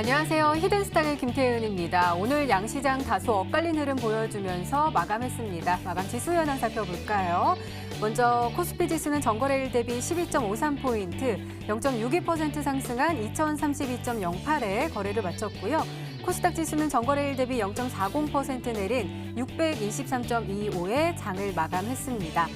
안녕하세요. 히든스탁의 김태은입니다. 오늘 양시장 다소 엇갈린 흐름 보여주면서 마감했습니다. 마감 지수 현황 살펴볼까요? 먼저 코스피 지수는 전거래일 대비 12.53포인트, 0.62% 상승한 2032.08에 거래를 마쳤고요. 코스닥 지수는 전거래일 대비 0.40% 내린 623.25에 장을 마감했습니다.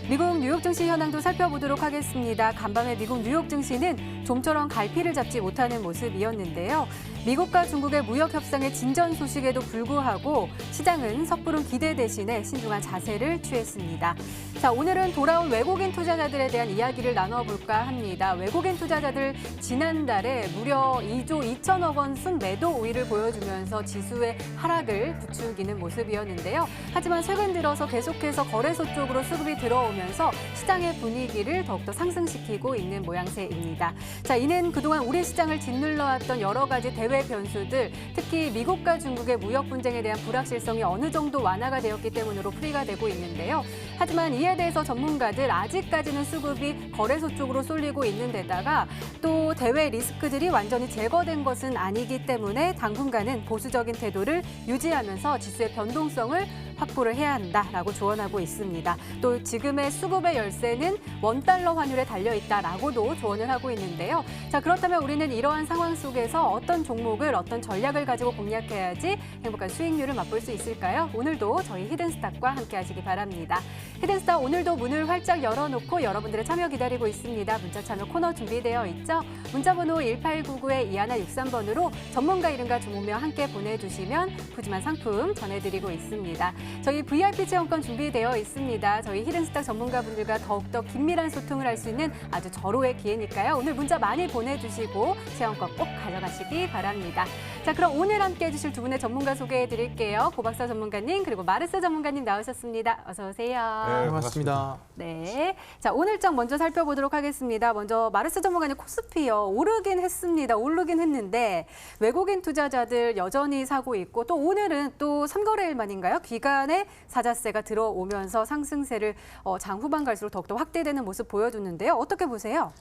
미국 뉴욕 증시 현황도 살펴보도록 하겠습니다. 간밤에 미국 뉴욕 증시는 좀처럼 갈피를 잡지 못하는 모습이었는데요. 미국과 중국의 무역 협상의 진전 소식에도 불구하고 시장은 섣부른 기대 대신에 신중한 자세를 취했습니다. 자, 오늘은 돌아온 외국인 투자자들에 대한 이야기를 나눠볼까 합니다. 외국인 투자자들 지난달에 무려 2조 2천억 원 순매도 우위를 보여주면서 지수의 하락을 부추기는 모습이었는데요. 하지만 최근 들어서 계속해서 거래소 쪽으로 수급이 들어오면서 시장의 분위기를 더욱더 상승시키고 있는 모양새입니다. 자, 이는 그동안 우리 시장을 짓눌러왔던 여러 가지 대외 변수들, 특히 미국과 중국의 무역 분쟁에 대한 불확실성이 어느 정도 완화가 되었기 때문으로 풀이가 되고 있는데요. 하지만 이에 대해서 전문가들 아직까지는 수급이 거래소 쪽으로 쏠리고 있는 데다가 또 대외 리스크들이 완전히 제거된 것은 아니기 때문에 당분간은 보수적인 태도를 유지하면서 지수의 변동성을 확보를 해야 한다라고 조언하고 있습니다. 또 지금의 수급의 열쇠는 원달러 환율에 달려있다라고도 조언을 하고 있는데요. 자, 그렇다면 우리는 이러한 상황 속에서 어떤 종목을 어떤 전략을 가지고 공략해야지 행복한 수익률을 맛볼 수 있을까요? 오늘도 저희 히든스탁과 함께 하시기 바랍니다. 히든스탁 오늘도 문을 활짝 열어놓고 여러분들의 참여 기다리고 있습니다. 문자 참여 코너 준비되어 있죠? 문자번호 1899-2163번으로 전문가 이름과 종목명 함께 보내주시면 푸짐한 상품 전해드리고 있습니다. 저희 VIP 체험권 준비되어 있습니다. 저희 히든스탁 전문가분들과 더욱더 긴밀한 소통을 할 수 있는 아주 절호의 기회니까요. 오늘 문자 많이 보내주시고 체험권 꼭 가져가시기 바랍니다. 자, 그럼 오늘 함께 해주실 두 분의 전문가 소개해드릴게요. 고박사 전문가님 그리고 마르스 전문가님 나오셨습니다. 어서 오세요. 네, 반갑습니다. 네, 자, 오늘장 먼저 살펴보도록 하겠습니다. 먼저 마르스 전문가님 코스피요. 오르긴 했습니다. 오르긴 했는데 외국인 투자자들 여전히 사고 있고 또 오늘은 또 3거래일 만인가요? 기간에 사자세가 들어오면서 상승세를 장 후반 갈수록 더욱더 확대되는 모습 보여주는데요. 어떻게 보세요?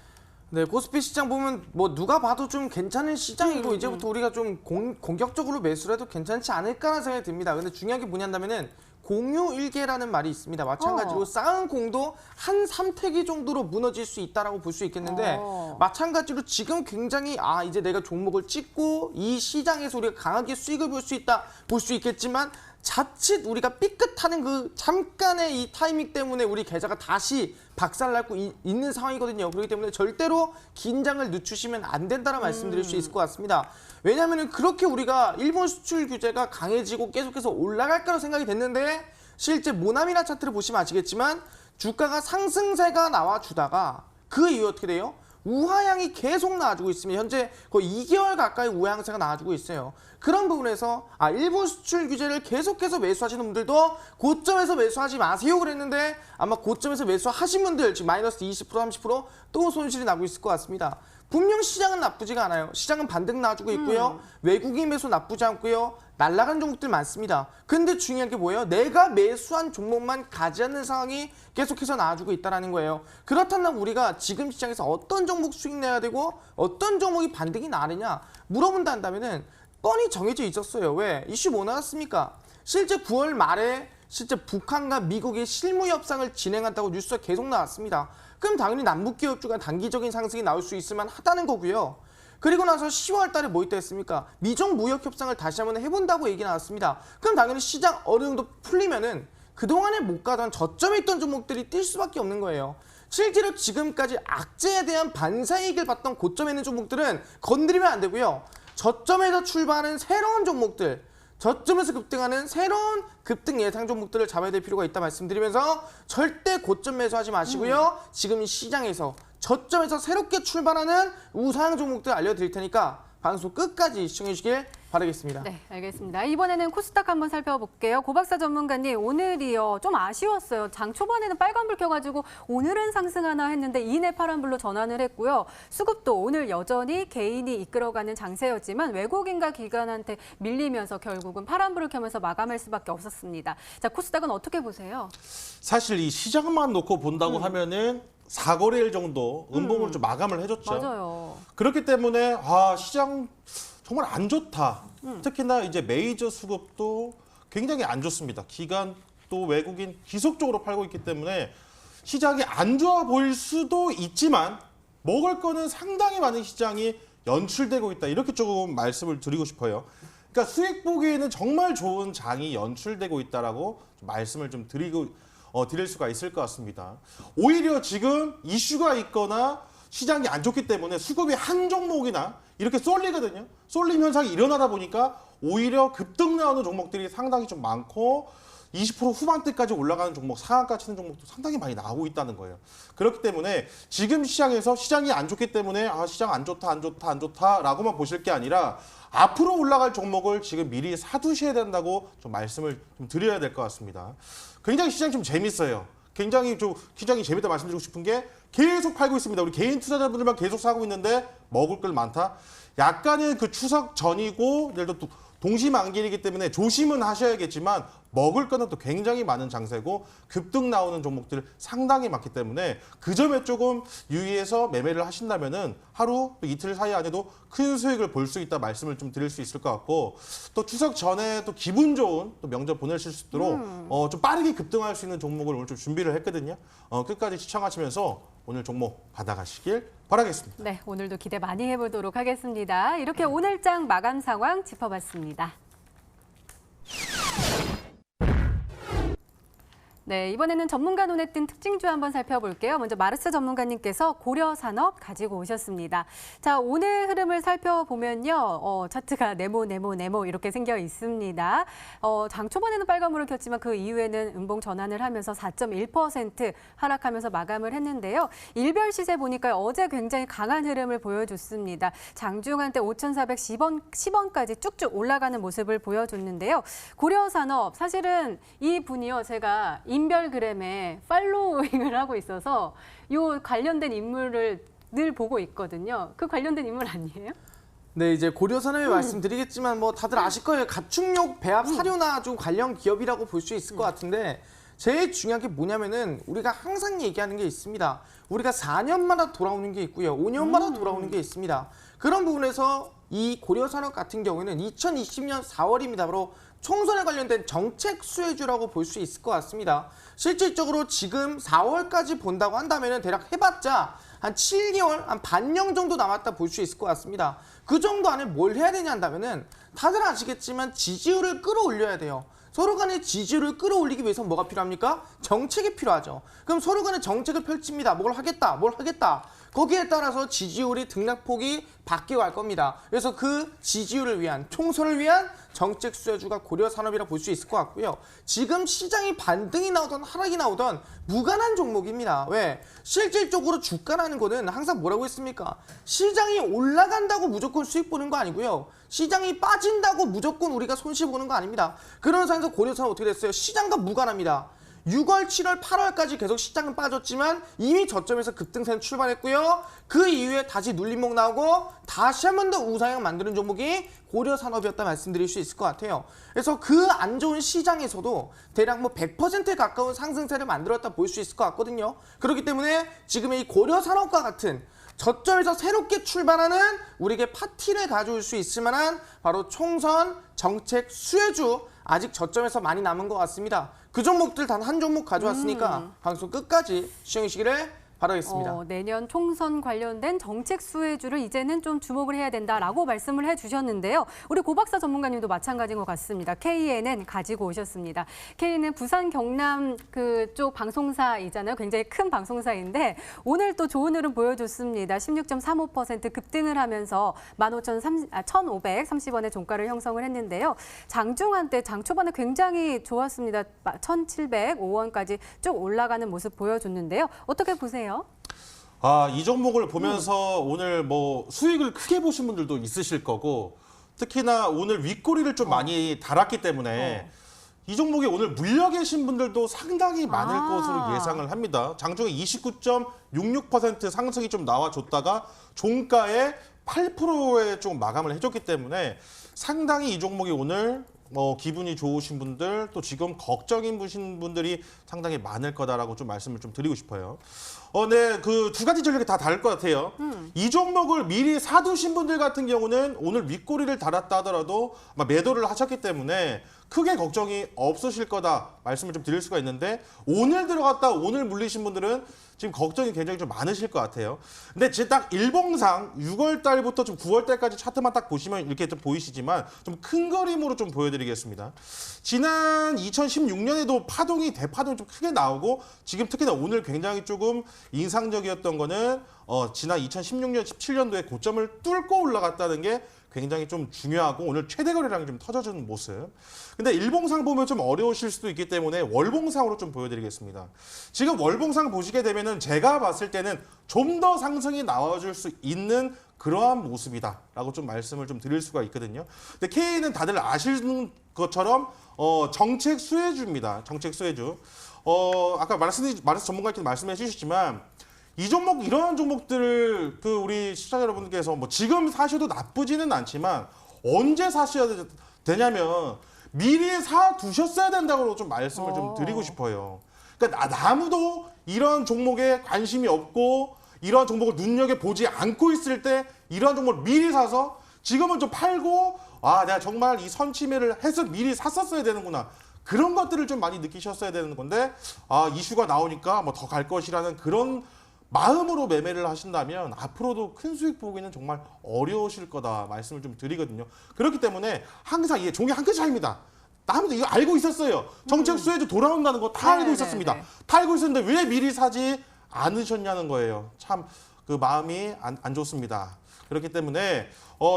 네, 코스피 시장 보면 뭐 누가 봐도 좀 괜찮은 시장이고 이제부터 우리가 좀 공격적으로 매수를 해도 괜찮지 않을까라는 생각이 듭니다. 근데 중요한 게 뭐냐면은 공유일개라는 말이 있습니다. 마찬가지로 쌓은 공도 한 3태기 정도로 무너질 수 있다라고 볼 수 있겠는데 마찬가지로 지금 굉장히 이제 내가 종목을 찍고 이 시장에서 우리가 강하게 수익을 볼 수 있다 볼 수 있겠지만 자칫 우리가 삐끗하는 그 잠깐의 이 타이밍 때문에 우리 계좌가 다시 박살나고 있는 상황이거든요. 그렇기 때문에 절대로 긴장을 늦추시면 안 된다는 말씀드릴 수 있을 것 같습니다. 왜냐하면 그렇게 우리가 일본 수출 규제가 강해지고 계속해서 올라갈 거라고 생각이 됐는데 실제 모나미나 차트를 보시면 아시겠지만 주가가 상승세가 나와주다가 그 이후 어떻게 돼요? 우하향이 계속 나와주고 있습니다. 현재 거의 2개월 가까이 우하향세가 나와주고 있어요. 그런 부분에서 일본 수출 규제를 계속해서 매수하시는 분들도 고점에서 매수하지 마세요 그랬는데 아마 고점에서 매수하신 분들 지금 마이너스 20% 30%또 손실이 나고 있을 것 같습니다. 분명 시장은 나쁘지가 않아요. 시장은 반등 나와주고 있고요. 외국인 매수 나쁘지 않고요. 날아가는 종목들 많습니다. 근데 중요한 게 뭐예요? 내가 매수한 종목만 가지 않는 상황이 계속해서 나와주고 있다는 거예요. 그렇다면 우리가 지금 시장에서 어떤 종목 수익 내야 되고 어떤 종목이 반등이 나느냐 물어본다 한다면은 뻔히 정해져 있었어요. 왜? 이슈 뭐 나왔습니까? 실제 9월 말에 실제 북한과 미국이 실무 협상을 진행한다고 뉴스가 계속 나왔습니다. 그럼 당연히 남북기업주가 단기적인 상승이 나올 수 있을 만하다는 거고요. 그리고 나서 10월 달에 뭐 있다 했습니까? 미중 무역 협상을 다시 한번 해본다고 얘기 나왔습니다. 그럼 당연히 시장 어느 정도 풀리면은 그동안에 못 가던 저점에 있던 종목들이 뛸 수밖에 없는 거예요. 실제로 지금까지 악재에 대한 반사이익을 봤던 고점에 있는 종목들은 건드리면 안 되고요. 저점에서 출발하는 새로운 종목들, 저점에서 급등하는 새로운 급등 예상 종목들을 잡아야 될 필요가 있다 말씀드리면서 절대 고점 매수하지 마시고요. 지금 시장에서 저점에서 새롭게 출발하는 우상 종목들 알려드릴 테니까 방송 끝까지 시청해 주시길 바라겠습니다. 네, 알겠습니다. 이번에는 코스닥 한번 살펴볼게요. 고박사 전문가님, 오늘이요 좀 아쉬웠어요. 장 초반에는 빨간불 켜가지고 오늘은 상승하나 했는데 이내 파란불로 전환을 했고요. 수급도 오늘 여전히 개인이 이끌어가는 장세였지만 외국인과 기관한테 밀리면서 결국은 파란불을 켜면서 마감할 수밖에 없었습니다. 자, 코스닥은 어떻게 보세요? 사실 이 시장만 놓고 본다고 하면은 4거래일 정도 음봉을 좀 마감을 해줬죠. 맞아요. 그렇기 때문에 시장 정말 안 좋다. 특히나 이제 메이저 수급도 굉장히 안 좋습니다. 기관 또 외국인 지속적으로 팔고 있기 때문에 시장이 안 좋아 보일 수도 있지만 먹을 거는 상당히 많은 시장이 연출되고 있다. 이렇게 조금 말씀을 드리고 싶어요. 그러니까 수익 보기에는 정말 좋은 장이 연출되고 있다라고 말씀을 좀 드릴 수가 있을 것 같습니다. 오히려 지금 이슈가 있거나 시장이 안 좋기 때문에 수급이 한 종목이나 이렇게 쏠리거든요. 쏠림 현상이 일어나다 보니까 오히려 급등 나오는 종목들이 상당히 좀 많고 20% 후반대까지 올라가는 종목, 상한가 치는 종목도 상당히 많이 나오고 있다는 거예요. 그렇기 때문에 지금 시장에서 시장이 안 좋기 때문에 시장 안 좋다라고만 보실 게 아니라 앞으로 올라갈 종목을 지금 미리 사두셔야 된다고 좀 말씀을 좀 드려야 될 것 같습니다. 굉장히 시장이 좀 재밌어요. 굉장히 좀 시장이 재밌다 말씀드리고 싶은 게 계속 팔고 있습니다. 우리 개인 투자자분들만 계속 사고 있는데 먹을 걸 많다. 약간은 그 추석 전이고 예를 들어 또 동시만기이기 때문에 조심은 하셔야겠지만 먹을 거는 또 굉장히 많은 장세고 급등 나오는 종목들 상당히 많기 때문에 그 점에 조금 유의해서 매매를 하신다면은 하루 또 이틀 사이 안에도 큰 수익을 볼 수 있다 말씀을 좀 드릴 수 있을 것 같고 또 추석 전에 또 기분 좋은 또 명절 보내실 수 있도록 좀 빠르게 급등할 수 있는 종목을 오늘 좀 준비를 했거든요. 끝까지 시청하시면서 오늘 종목 받아가시길 바라겠습니다. 네, 오늘도 기대 많이 해보도록 하겠습니다. 이렇게 오늘장 마감 상황 짚어봤습니다. 네, 이번에는 전문가 눈에 띈 특징주 한번 살펴볼게요. 먼저 마르스 전문가님께서 고려산업 가지고 오셨습니다. 자, 오늘 흐름을 살펴보면요. 차트가 네모 이렇게 생겨 있습니다. 장 초반에는 빨간불을 켰지만 그 이후에는 음봉 전환을 하면서 4.1% 하락하면서 마감을 했는데요. 일별 시세 보니까 어제 굉장히 강한 흐름을 보여줬습니다. 장중한 때 5,410원까지 쭉쭉 올라가는 모습을 보여줬는데요. 고려산업, 사실은 이 분이요. 제가 인별그램에 팔로잉을 하고 있어서 이 관련된 인물을 늘 보고 있거든요. 그 관련된 인물 아니에요? 네, 이제 고려산업에 말씀드리겠지만 뭐 다들 아실 거예요. 가축용 배합 사료나 좀 관련 기업이라고 볼 수 있을 것 같은데 제일 중요한 게 뭐냐면은 우리가 항상 얘기하는 게 있습니다. 우리가 4년마다 돌아오는 게 있고요. 5년마다 돌아오는 게 있습니다. 그런 부분에서 이 고려산업 같은 경우에는 2020년 4월입니다. 바로 총선에 관련된 정책 수혜주라고 볼 수 있을 것 같습니다. 실질적으로 지금 4월까지 본다고 한다면 대략 해봤자 한 7개월, 한 반년 정도 남았다 볼 수 있을 것 같습니다. 그 정도 안에 뭘 해야 되냐 한다면은 다들 아시겠지만 지지율을 끌어올려야 돼요. 서로 간의 지지율을 끌어올리기 위해서 뭐가 필요합니까? 정책이 필요하죠. 그럼 서로 간의 정책을 펼칩니다. 뭘 하겠다. 거기에 따라서 지지율이 등락폭이 바뀌어갈 겁니다. 그래서 그 지지율을 위한, 총선을 위한 정책 수혜주가 고려산업이라 볼 수 있을 것 같고요. 지금 시장이 반등이 나오던 하락이 나오던 무관한 종목입니다. 왜? 실질적으로 주가라는 거는 항상 뭐라고 했습니까? 시장이 올라간다고 무조건 수익 보는 거 아니고요. 시장이 빠진다고 무조건 우리가 손실 보는 거 아닙니다. 그런 상황에서 고려산업 어떻게 됐어요? 시장과 무관합니다. 6월, 7월, 8월까지 계속 시장은 빠졌지만 이미 저점에서 급등세는 출발했고요. 그 이후에 다시 눌림목 나오고 다시 한 번 더 우상향 만드는 종목이 고려산업이었다 말씀드릴 수 있을 것 같아요. 그래서 그 안 좋은 시장에서도 대략 뭐 100%에 가까운 상승세를 만들었다 볼 수 있을 것 같거든요. 그렇기 때문에 지금 이 고려산업과 같은 저점에서 새롭게 출발하는 우리에게 파티를 가져올 수 있을 만한 바로 총선 정책 수혜주 아직 저점에서 많이 남은 것 같습니다. 그 종목들 단 한 종목 가져왔으니까 방송 끝까지 시청해주시기를 바라겠습니다. 내년 총선 관련된 정책 수혜주를 이제는 좀 주목을 해야 된다라고 말씀을 해주셨는데요. 우리 고박사 전문가님도 마찬가지인 것 같습니다. KNN 가지고 오셨습니다. KNN 부산 경남 그쪽 방송사이잖아요. 굉장히 큰 방송사인데 오늘 또 좋은 흐름 보여줬습니다. 16.35% 급등을 하면서 15,530원의 종가를 형성을 했는데요. 장중한 때 장 초반에 굉장히 좋았습니다. 1,705원까지 쭉 올라가는 모습 보여줬는데요. 어떻게 보세요? 이 종목을 보면서 오늘 뭐 수익을 크게 보신 분들도 있으실 거고 특히나 오늘 윗꼬리를 좀 많이 달았기 때문에 이 종목에 오늘 물려 계신 분들도 상당히 많을 것으로 예상을 합니다. 장중에 29.66% 상승이 좀 나와줬다가 종가에 8%에 좀 마감을 해줬기 때문에 상당히 이 종목이 오늘 기분이 좋으신 분들 또 지금 걱정인 분들이 상당히 많을 거다라고 좀 말씀을 좀 드리고 싶어요. 네, 그 두 가지 전략이 다 다를 것 같아요. 이 종목을 미리 사두신 분들 같은 경우는 오늘 윗꼬리를 달았다 하더라도 아마 매도를 하셨기 때문에 크게 걱정이 없으실 거다 말씀을 좀 드릴 수가 있는데 오늘 들어갔다 오늘 물리신 분들은 지금 걱정이 굉장히 좀 많으실 것 같아요. 근데 제 딱 일봉상 6월 달부터 좀 9월 달까지 차트만 딱 보시면 이렇게 좀 보이시지만 좀 큰 그림으로 좀 보여드리겠습니다. 지난 2016년에도 파동이 대파동이 좀 크게 나오고 지금 특히나 오늘 굉장히 조금 인상적이었던 거는 지난 2016년, 17년도에 고점을 뚫고 올라갔다는 게 굉장히 좀 중요하고 오늘 최대 거래량이 좀 터져주는 모습. 근데 일봉상 보면 좀 어려우실 수도 있기 때문에 월봉상으로 좀 보여드리겠습니다. 지금 월봉상 보시게 되면은 제가 봤을 때는 좀 더 상승이 나와줄 수 있는 그러한 모습이다라고 좀 말씀을 좀 드릴 수가 있거든요. 근데 K는 다들 아시는 것처럼 정책 수혜주입니다. 정책 수혜주. 아까 전문가께서 말씀해 주셨지만 이 종목 이러한 종목들을 그 우리 시청자 여러분께서 뭐 지금 사셔도 나쁘지는 않지만 언제 사셔야 되냐면 미리 사 두셨어야 된다고 좀 말씀을 좀 드리고 싶어요. 그러니까 아무도 이런 종목에 관심이 없고 이런 종목을 눈여겨 보지 않고 있을 때 이런 종목을 미리 사서 지금은 좀 팔고 내가 정말 이 선침해를 해서 미리 샀었어야 되는구나. 그런 것들을 좀 많이 느끼셨어야 되는 건데 이슈가 나오니까 뭐 더 갈 것이라는 그런 마음으로 매매를 하신다면 앞으로도 큰 수익 보기는 정말 어려우실 거다 말씀을 좀 드리거든요. 그렇기 때문에 항상 이게 종이 한 끗 차이입니다. 아무도 이거 알고 있었어요. 정책 수혜주 돌아온다는 거 다 알고 있었습니다. 다 알고 있었는데 왜 미리 사지 않으셨냐는 거예요. 참 그 마음이 안 좋습니다. 그렇기 때문에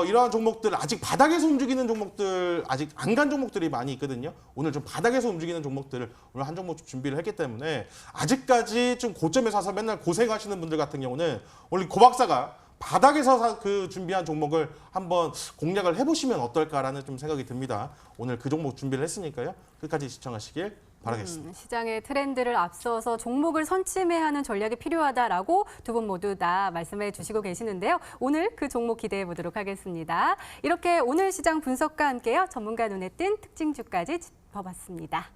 이러한 종목들 아직 바닥에서 움직이는 종목들 아직 안 간 종목들이 많이 있거든요. 오늘 좀 바닥에서 움직이는 종목들을 오늘 한 종목 준비를 했기 때문에 아직까지 좀 고점에 사서 맨날 고생하시는 분들 같은 경우는 오늘 고박사가 바닥에서 준비한 종목을 한번 공략을 해보시면 어떨까라는 좀 생각이 듭니다. 오늘 그 종목 준비를 했으니까요. 끝까지 시청하시길 바라겠습니다. 시장의 트렌드를 앞서서 종목을 선침해하는 전략이 필요하다라고 두 분 모두 다 말씀해 주시고 계시는데요. 오늘 그 종목 기대해 보도록 하겠습니다. 이렇게 오늘 시장 분석과 함께요. 전문가 눈에 띈 특징주까지 짚어봤습니다.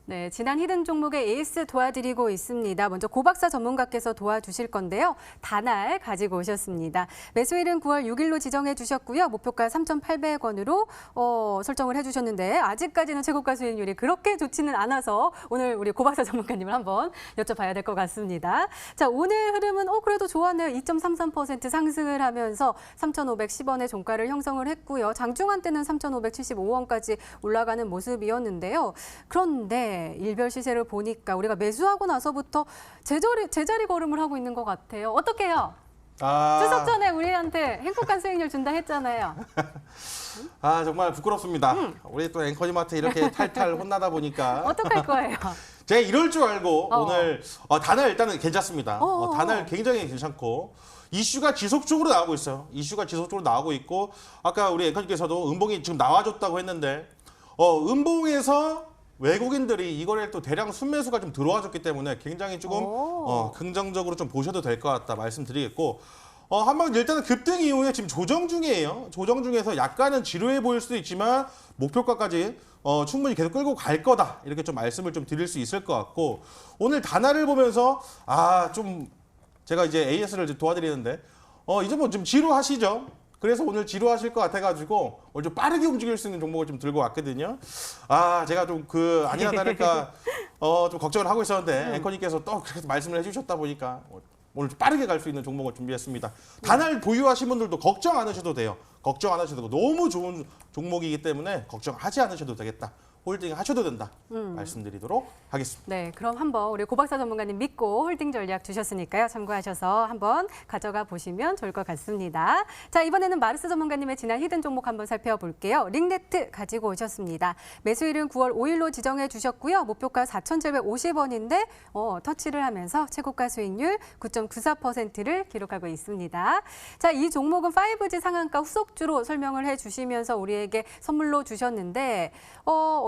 네, 지난 히든 종목의 에이스 도와드리고 있습니다. 먼저 고박사 전문가께서 도와주실 건데요. 다날 가지고 오셨습니다. 매수일은 9월 6일로 지정해 주셨고요. 목표가 3,800원으로 설정을 해주셨는데 아직까지는 최고가 수익률이 그렇게 좋지는 않아서 오늘 우리 고박사 전문가님을 한번 여쭤봐야 될 것 같습니다. 자, 오늘 흐름은 그래도 좋았네요. 2.33% 상승을 하면서 3,510원의 종가를 형성을 했고요. 장중한 때는 3,575원까지 올라가는 모습이었는데요. 그런데 일별 시세를 보니까 우리가 매수하고 나서부터 제자리 걸음을 하고 있는 것 같아요. 어떻게 해요? 추석 전에 우리한테 행복한 수익률 준다 했잖아요. 정말 부끄럽습니다. 우리 또 앵커님한테 이렇게 탈탈 혼나다 보니까 어떡할 거예요? 제가 이럴 줄 알고 오늘 다날 일단은 괜찮습니다. 다날 굉장히 괜찮고 이슈가 지속적으로 나오고 있어요. 이슈가 지속적으로 나오고 있고 아까 우리 앵커님께서도 음봉이 지금 나와줬다고 했는데 음봉에서 외국인들이 이 거래를 또 대량 순매수가 좀 들어와줬기 때문에 굉장히 조금 긍정적으로 좀 보셔도 될 것 같다 말씀드리겠고 한번 일단은 급등 이후에 지금 조정 중이에요. 조정 중에서 약간은 지루해 보일 수도 있지만 목표가까지 충분히 계속 끌고 갈 거다 이렇게 좀 말씀을 좀 드릴 수 있을 것 같고 오늘 단화를 보면서 좀 제가 이제 AS를 도와드리는데 이제 뭐 좀 지루하시죠? 그래서 오늘 지루하실 것 같아가지고 오늘 좀 빠르게 움직일 수 있는 종목을 좀 들고 왔거든요. 제가 좀 아니나 다를까 좀 걱정을 하고 있었는데 앵커님께서 또 그렇게 말씀을 해주셨다 보니까 오늘 좀 빠르게 갈 수 있는 종목을 준비했습니다. 단알 보유하신 분들도 걱정 안 하셔도 돼요. 걱정 안 하셔도 되고 너무 좋은 종목이기 때문에 걱정하지 않으셔도 되겠다. 홀딩 하셔도 된다 말씀드리도록 하겠습니다. 네, 그럼 한번 우리 고박사 전문가님 믿고 홀딩 전략 주셨으니까요. 참고하셔서 한번 가져가 보시면 좋을 것 같습니다. 자, 이번에는 마르스 전문가님의 지난 히든 종목 한번 살펴볼게요. 링네트 가지고 오셨습니다. 매수일은 9월 5일로 지정해 주셨고요. 목표가 4,750원인데 터치를 하면서 최고가 수익률 9.94%를 기록하고 있습니다. 자, 이 종목은 5G 상한가 후속주로 설명을 해 주시면서 우리에게 선물로 주셨는데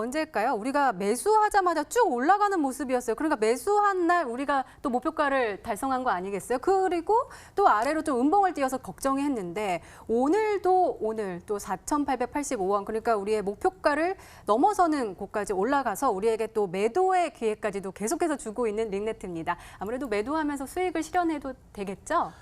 언제일까요? 우리가 매수하자마자 쭉 올라가는 모습이었어요. 그러니까 매수한 날 우리가 또 목표가를 달성한 거 아니겠어요? 그리고 또 아래로 좀 음봉을 띄어서 걱정이 했는데 오늘 또 4,885원 그러니까 우리의 목표가를 넘어서는 곳까지 올라가서 우리에게 또 매도의 기회까지도 계속해서 주고 있는 링네트입니다. 아무래도 매도하면서 수익을 실현해도 되겠죠?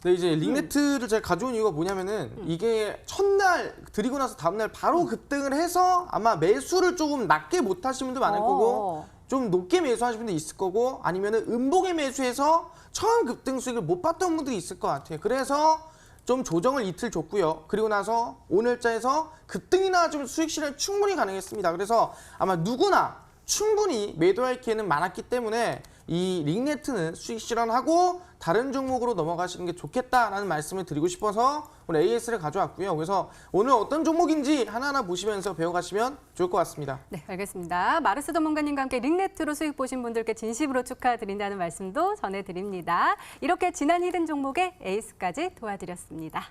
네, 이제 링네트를 제가 가져온 이유가 뭐냐면은 이게 첫날 드리고 나서 다음날 바로 급등을 해서 아마 매수를 조금 낮게 못 하신 분도 많을 거고 좀 높게 매수하신 분도 있을 거고 아니면은 음봉에 매수해서 처음 급등 수익을 못 봤던 분들이 있을 것 같아요. 그래서 좀 조정을 이틀 줬고요. 그리고 나서 오늘자에서 급등이나 좀 수익 실현 충분히 가능했습니다. 그래서 아마 누구나 충분히 매도할 기회는 많았기 때문에 이 링네트는 수익 실현하고 다른 종목으로 넘어가시는 게 좋겠다라는 말씀을 드리고 싶어서 오늘 AS를 가져왔고요. 그래서 오늘 어떤 종목인지 하나하나 보시면서 배워가시면 좋을 것 같습니다. 네, 알겠습니다. 마르스 전문가님과 함께 링네트로 수익 보신 분들께 진심으로 축하드린다는 말씀도 전해드립니다. 이렇게 지난 히든 종목의 에이스까지 도와드렸습니다.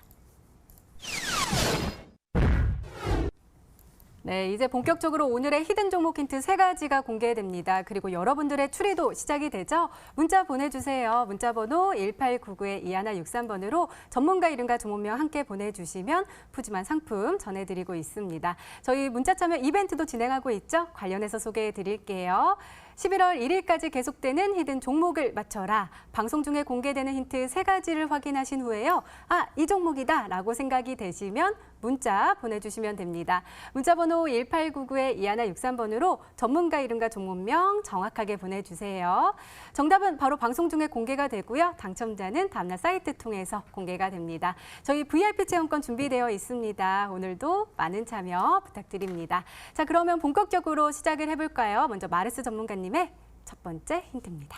네, 이제 본격적으로 오늘의 히든 종목 힌트 3가지가 공개됩니다. 그리고 여러분들의 추리도 시작이 되죠? 문자 보내주세요. 문자 번호 1899-2163번으로 전문가 이름과 종목명 함께 보내주시면 푸짐한 상품 전해드리고 있습니다. 저희 문자 참여 이벤트도 진행하고 있죠? 관련해서 소개해드릴게요. 11월 1일까지 계속되는 히든 종목을 맞춰라. 방송 중에 공개되는 힌트 3가지를 확인하신 후에요. 아, 이 종목이다 라고 생각이 되시면 문자 보내주시면 됩니다. 문자 번호 1899-2163번으로 전문가 이름과 종목명 정확하게 보내주세요. 정답은 바로 방송 중에 공개가 되고요. 당첨자는 다음날 사이트 통해서 공개가 됩니다. 저희 VIP 체험권 준비되어 있습니다. 오늘도 많은 참여 부탁드립니다. 자, 그러면 본격적으로 시작을 해볼까요? 먼저 마르스 전문가님의 첫 번째 힌트입니다.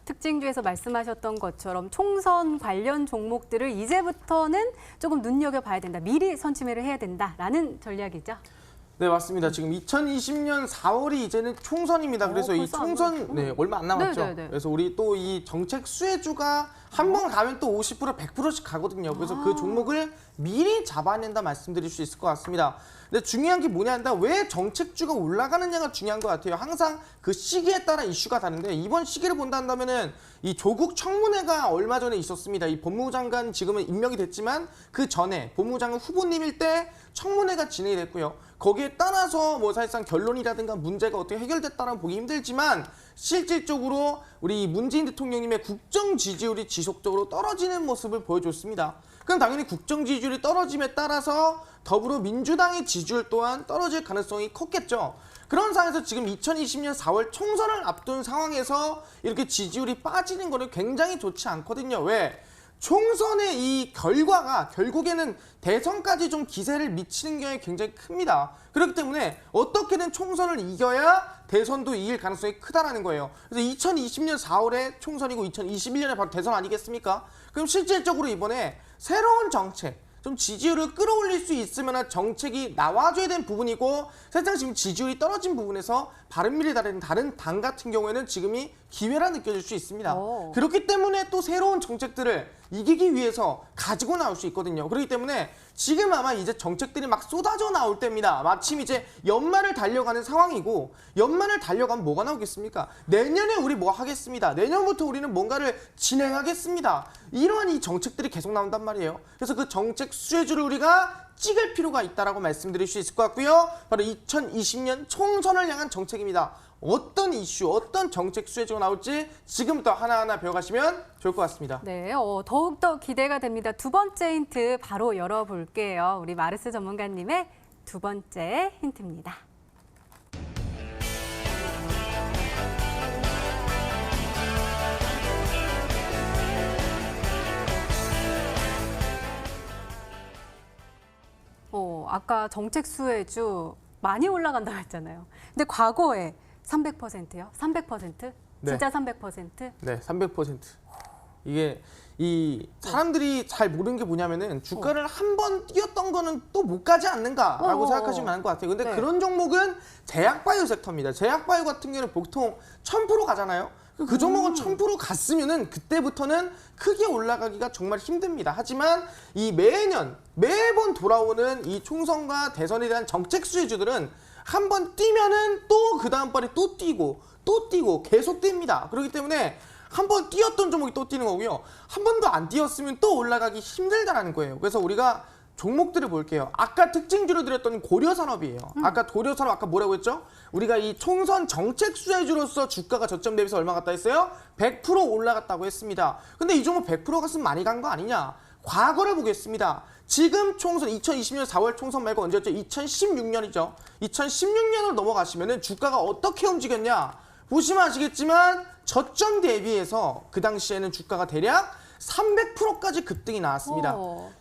특징주에서 말씀하셨던 것처럼 총선 관련 종목들을 이제부터는 조금 눈여겨봐야 된다. 미리 선취매를 해야 된다라는 전략이죠. 네, 맞습니다. 지금 2020년 4월이 이제는 총선입니다. 그래서 이 벌써 총선 얼마 안 남았죠. 네네네. 그래서 우리 또 이 정책 수혜주가 한 번 가면 또 50%, 100%씩 가거든요. 그래서 그 종목을 미리 잡아낸다 말씀드릴 수 있을 것 같습니다. 근데 중요한 게 뭐냐면 왜 정책주가 올라가느냐가 중요한 것 같아요. 항상 그 시기에 따라 이슈가 다른데 이번 시기를 본다 한다면은 이 조국 청문회가 얼마 전에 있었습니다. 이 법무부 장관 지금은 임명이 됐지만 그 전에 법무부 장관 후보님일 때 청문회가 진행이 됐고요. 거기에 따라서 뭐 사실상 결론이라든가 문제가 어떻게 해결됐다는 보기 힘들지만 실질적으로 우리 문재인 대통령님의 국정 지지율이 지속적으로 떨어지는 모습을 보여줬습니다. 그럼 당연히 국정 지지율이 떨어짐에 따라서 더불어민주당의 지지율 또한 떨어질 가능성이 컸겠죠. 그런 상황에서 지금 2020년 4월 총선을 앞둔 상황에서 이렇게 지지율이 빠지는 거는 굉장히 좋지 않거든요. 왜? 총선의 이 결과가 결국에는 대선까지 좀 기세를 미치는 경우가 굉장히 큽니다. 그렇기 때문에 어떻게든 총선을 이겨야 대선도 이길 가능성이 크다라는 거예요. 그래서 2020년 4월에 총선이고 2021년에 바로 대선 아니겠습니까? 그럼 실질적으로 이번에 새로운 정책, 좀 지지율을 끌어올릴 수 있으면 정책이 나와줘야 되는 부분이고 사실상 지금 지지율이 떨어진 부분에서 바른미래당이나 다른 당 같은 경우에는 지금이 기회라 느껴질 수 있습니다. 그렇기 때문에 또 새로운 정책들을 이기기 위해서 가지고 나올 수 있거든요. 그렇기 때문에 지금 아마 이제 정책들이 막 쏟아져 나올 때입니다. 마침 이제 연말을 달려가는 상황이고 연말을 달려가면 뭐가 나오겠습니까? 내년에 우리 뭐 하겠습니다. 내년부터 우리는 뭔가를 진행하겠습니다. 이러한 이 정책들이 계속 나온단 말이에요. 그래서 그 정책 수혜주를 우리가 찍을 필요가 있다라고 말씀드릴 수 있을 것 같고요. 바로 2020년 총선을 향한 정책입니다. 어떤 이슈, 어떤 정책 수혜주가 나올지 지금부터 하나하나 배워가시면 좋을 것 같습니다. 네, 더욱더 기대가 됩니다. 두 번째 힌트 바로 열어볼게요. 우리 마르스 전문가님의 두 번째 힌트입니다. 아까 정책 수혜주 많이 올라간다고 했잖아요. 근데 과거에 300%요? 300%? 네. 진짜 300%? 네, 300%. 이게 이 사람들이 잘 모르는 게 뭐냐면은 주가를 한 번 뛰었던 거는 또 못 가지 않는가라고 생각하시면 할 것 같아요. 근데 네. 그런 종목은 제약바이오 섹터입니다. 제약바이오 같은 경우는 보통 1000% 가잖아요. 그 종목은 1000% 갔으면은 그때부터는 크게 올라가기가 정말 힘듭니다. 하지만 이 매번 돌아오는 이 총선과 대선에 대한 정책 수혜주들은 한 번 뛰면은 또 그 다음번에 또 뛰고 계속 뜁니다. 그렇기 때문에 한 번 뛰었던 종목이 또 뛰는 거고요. 한 번도 안 뛰었으면 또 올라가기 힘들다라는 거예요. 그래서 우리가 종목들을 볼게요. 아까 특징주로 드렸던 고려산업이에요. 아까 고려산업 아까 뭐라고 했죠? 우리가 이 총선 정책 수혜주로서 주가가 저점 대비해서 얼마 갔다 했어요? 100% 올라갔다고 했습니다. 근데 이 종목 100% 갔으면 많이 간 거 아니냐? 과거를 보겠습니다. 지금 총선 2020년 4월 총선 말고 언제였죠? 2016년이죠. 2016년으로 넘어가시면은 주가가 어떻게 움직였냐? 보시면 아시겠지만 저점 대비해서 그 당시에는 주가가 대략 300%까지 급등이 나왔습니다.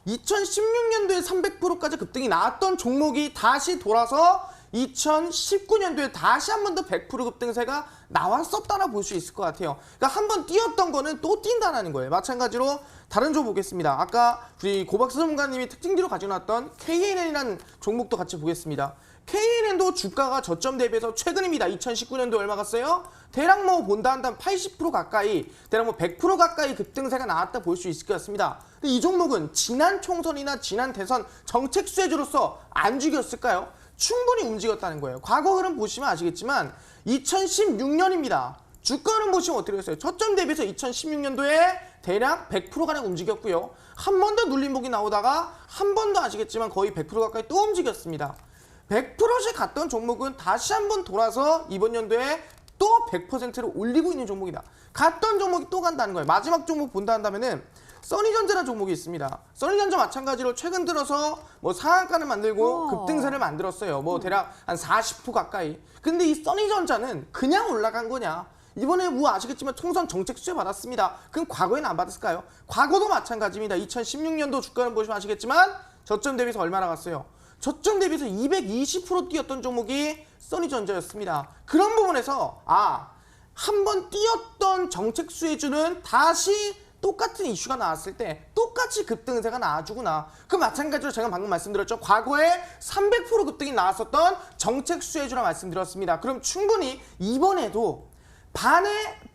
2016년도에 300%까지 급등이 나왔던 종목이 다시 돌아서 2019년도에 다시 한 번 더 100% 급등세가 나왔었다라 볼 수 있을 것 같아요. 그러니까 한 번 뛰었던 거는 또 뛴다는 거예요. 마찬가지로 다른 종 보겠습니다. 아까 우리 고박수 전문가님이 특징지로 가져놨던 KNN이라는 종목도 같이 보겠습니다. KNN도 주가가 저점 대비해서 최근입니다. 2019년도에 얼마 갔어요? 대략 뭐 본다 한다면 80% 가까이, 대략 뭐 100% 가까이 급등세가 나왔다 볼 수 있을 것 같습니다. 근데 이 종목은 지난 총선이나 지난 대선 정책 수혜주로서 안 죽였을까요? 충분히 움직였다는 거예요. 과거 흐름 보시면 아시겠지만 2016년입니다. 주가 흐름 보시면 어떻게 됐어요? 저점 대비해서 2016년도에 대략 100%가량 움직였고요. 한 번 더 눌림목이 나오다가 한 번 더 아시겠지만 거의 100% 가까이 또 움직였습니다. 100%씩 갔던 종목은 다시 한번 돌아서 이번 연도에 또 100%를 올리고 있는 종목이다. 갔던 종목이 또 간다는 거예요. 마지막 종목 본다 한다면은 써니전자라는 종목이 있습니다. 써니전자 마찬가지로 최근 들어서 뭐 상한가를 만들고 급등세를 만들었어요. 뭐 대략 한 40% 가까이. 근데 이 써니전자는 그냥 올라간 거냐? 이번에 뭐 아시겠지만 총선 정책 수혜 받았습니다. 그럼 과거에는 안 받았을까요? 과거도 마찬가지입니다. 2016년도 주가를 보시면 아시겠지만 저점 대비해서 얼마 나갔어요? 저점 대비해서 220% 뛰었던 종목이 써니전자였습니다. 그런 부분에서 한 번 뛰었던 정책 수혜주는 다시 똑같은 이슈가 나왔을 때 똑같이 급등세가 나와주구나. 그 마찬가지로 제가 방금 말씀드렸죠. 과거에 300% 급등이 나왔었던 정책 수혜주라 말씀드렸습니다. 그럼 충분히 이번에도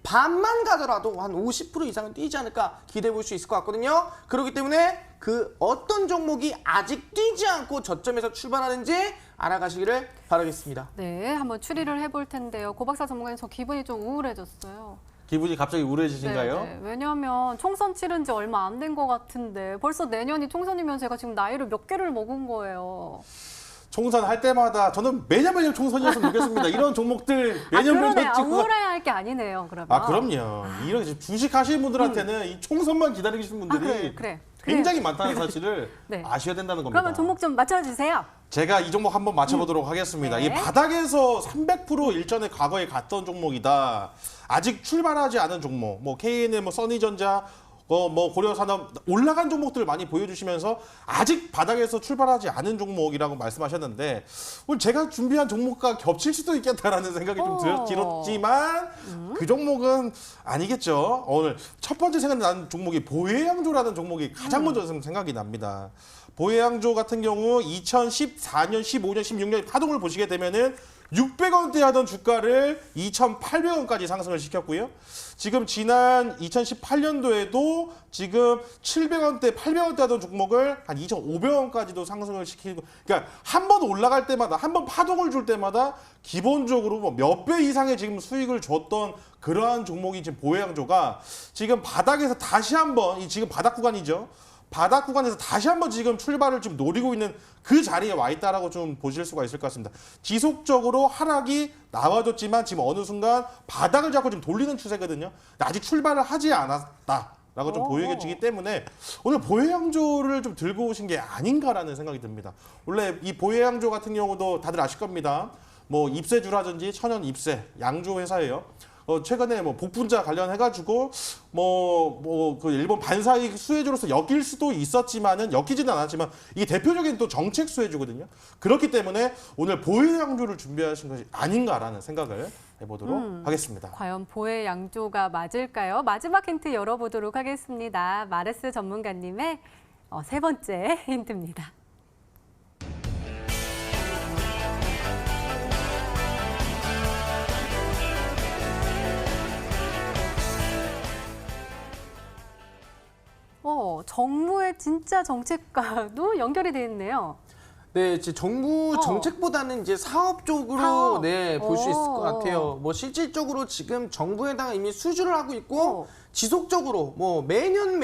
반만 가더라도 한 50% 이상은 뛰지 않을까 기대해 볼 수 있을 것 같거든요. 그렇기 때문에 그 어떤 종목이 아직 뛰지 않고 저점에서 출발하는지 알아가시기를 바라겠습니다. 네, 한번 추리를 해볼 텐데요. 고박사 전문가님, 저 기분이 좀 우울해졌어요. 기분이 갑자기 우울해지신가요? 네. 왜냐하면 총선 치른 지 얼마 안 된 것 같은데 벌써 내년이 총선이면 제가 지금 나이를 몇 개를 먹은 거예요. 총선 할 때마다 저는 매년 총선이었으면 좋겠습니다. 이런 종목들 매년 그러네. 찍고. 우울해야 할 게 아니네요. 그러면. 그럼요. 이런 주식 하시는 분들한테는 이 총선만 기다리고 계신 분들이 그래. 굉장히 많다는 사실을 네. 아셔야 된다는 겁니다. 그러면 종목 좀 맞춰주세요. 제가 이 종목 한번 맞춰보도록 하겠습니다. 네. 이 바닥에서 300% 일전에 과거에 갔던 종목이다. 아직 출발하지 않은 종목, 뭐 KNN, 뭐 써니전자, 뭐 고려산업 올라간 종목들 많이 보여주시면서 아직 바닥에서 출발하지 않은 종목이라고 말씀하셨는데 오늘 제가 준비한 종목과 겹칠 수도 있겠다라는 생각이 좀 들었지만 그 종목은 아니겠죠. 오늘 첫 번째 생각나는 종목이 보혜양조라는 종목이 가장 먼저 생각이 납니다. 보혜양조 같은 경우 2014년, 15년, 16년 파동을 보시게 되면은 600원대 하던 주가를 2,800원까지 상승을 시켰고요. 지금 지난 2018년도에도 지금 700원대, 800원대 하던 종목을 한 2,500원까지도 상승을 시키고, 그러니까 한 번 올라갈 때마다, 한 번 파동을 줄 때마다 기본적으로 뭐 몇 배 이상의 지금 수익을 줬던 그러한 종목이 지금 보혜양조가 지금 바닥에서 다시 한번, 지금 바닥 구간이죠. 바닥 구간에서 다시 한번 지금 출발을 지금 노리고 있는 그 자리에 와 있다라고 좀 보실 수가 있을 것 같습니다. 지속적으로 하락이 나와줬지만 지금 어느 순간 바닥을 잡고 지금 돌리는 추세거든요. 아직 출발을 하지 않았다라고 좀 보여지기 때문에 오늘 보혜양조를 좀 들고 오신 게 아닌가라는 생각이 듭니다. 원래 이 보혜양조 같은 경우도 다들 아실 겁니다. 뭐 입새주라든지 천연 입새, 양조 회사예요. 최근에 뭐 복분자 관련해가지고 그 일본 반사이익 수혜주로서 엮일 수도 있었지만은 엮이지는 않았지만 이게 대표적인 또 정책 수혜주거든요. 그렇기 때문에 오늘 보유량주를 준비하신 것이 아닌가라는 생각을 해보도록 하겠습니다. 과연 보혜 양조가 맞을까요? 마지막 힌트 열어보도록 하겠습니다. 마르스 전문가님의 세 번째 힌트입니다. 정부의 진짜 정책과도 연결이 돼 있네요. 네, 이제 정부 정책보다는 이제 사업 쪽으로 사업. 볼 수 있을 것 같아요. 뭐 실질적으로 지금 정부에다가 이미 수주를 하고 있고 지속적으로 뭐 매년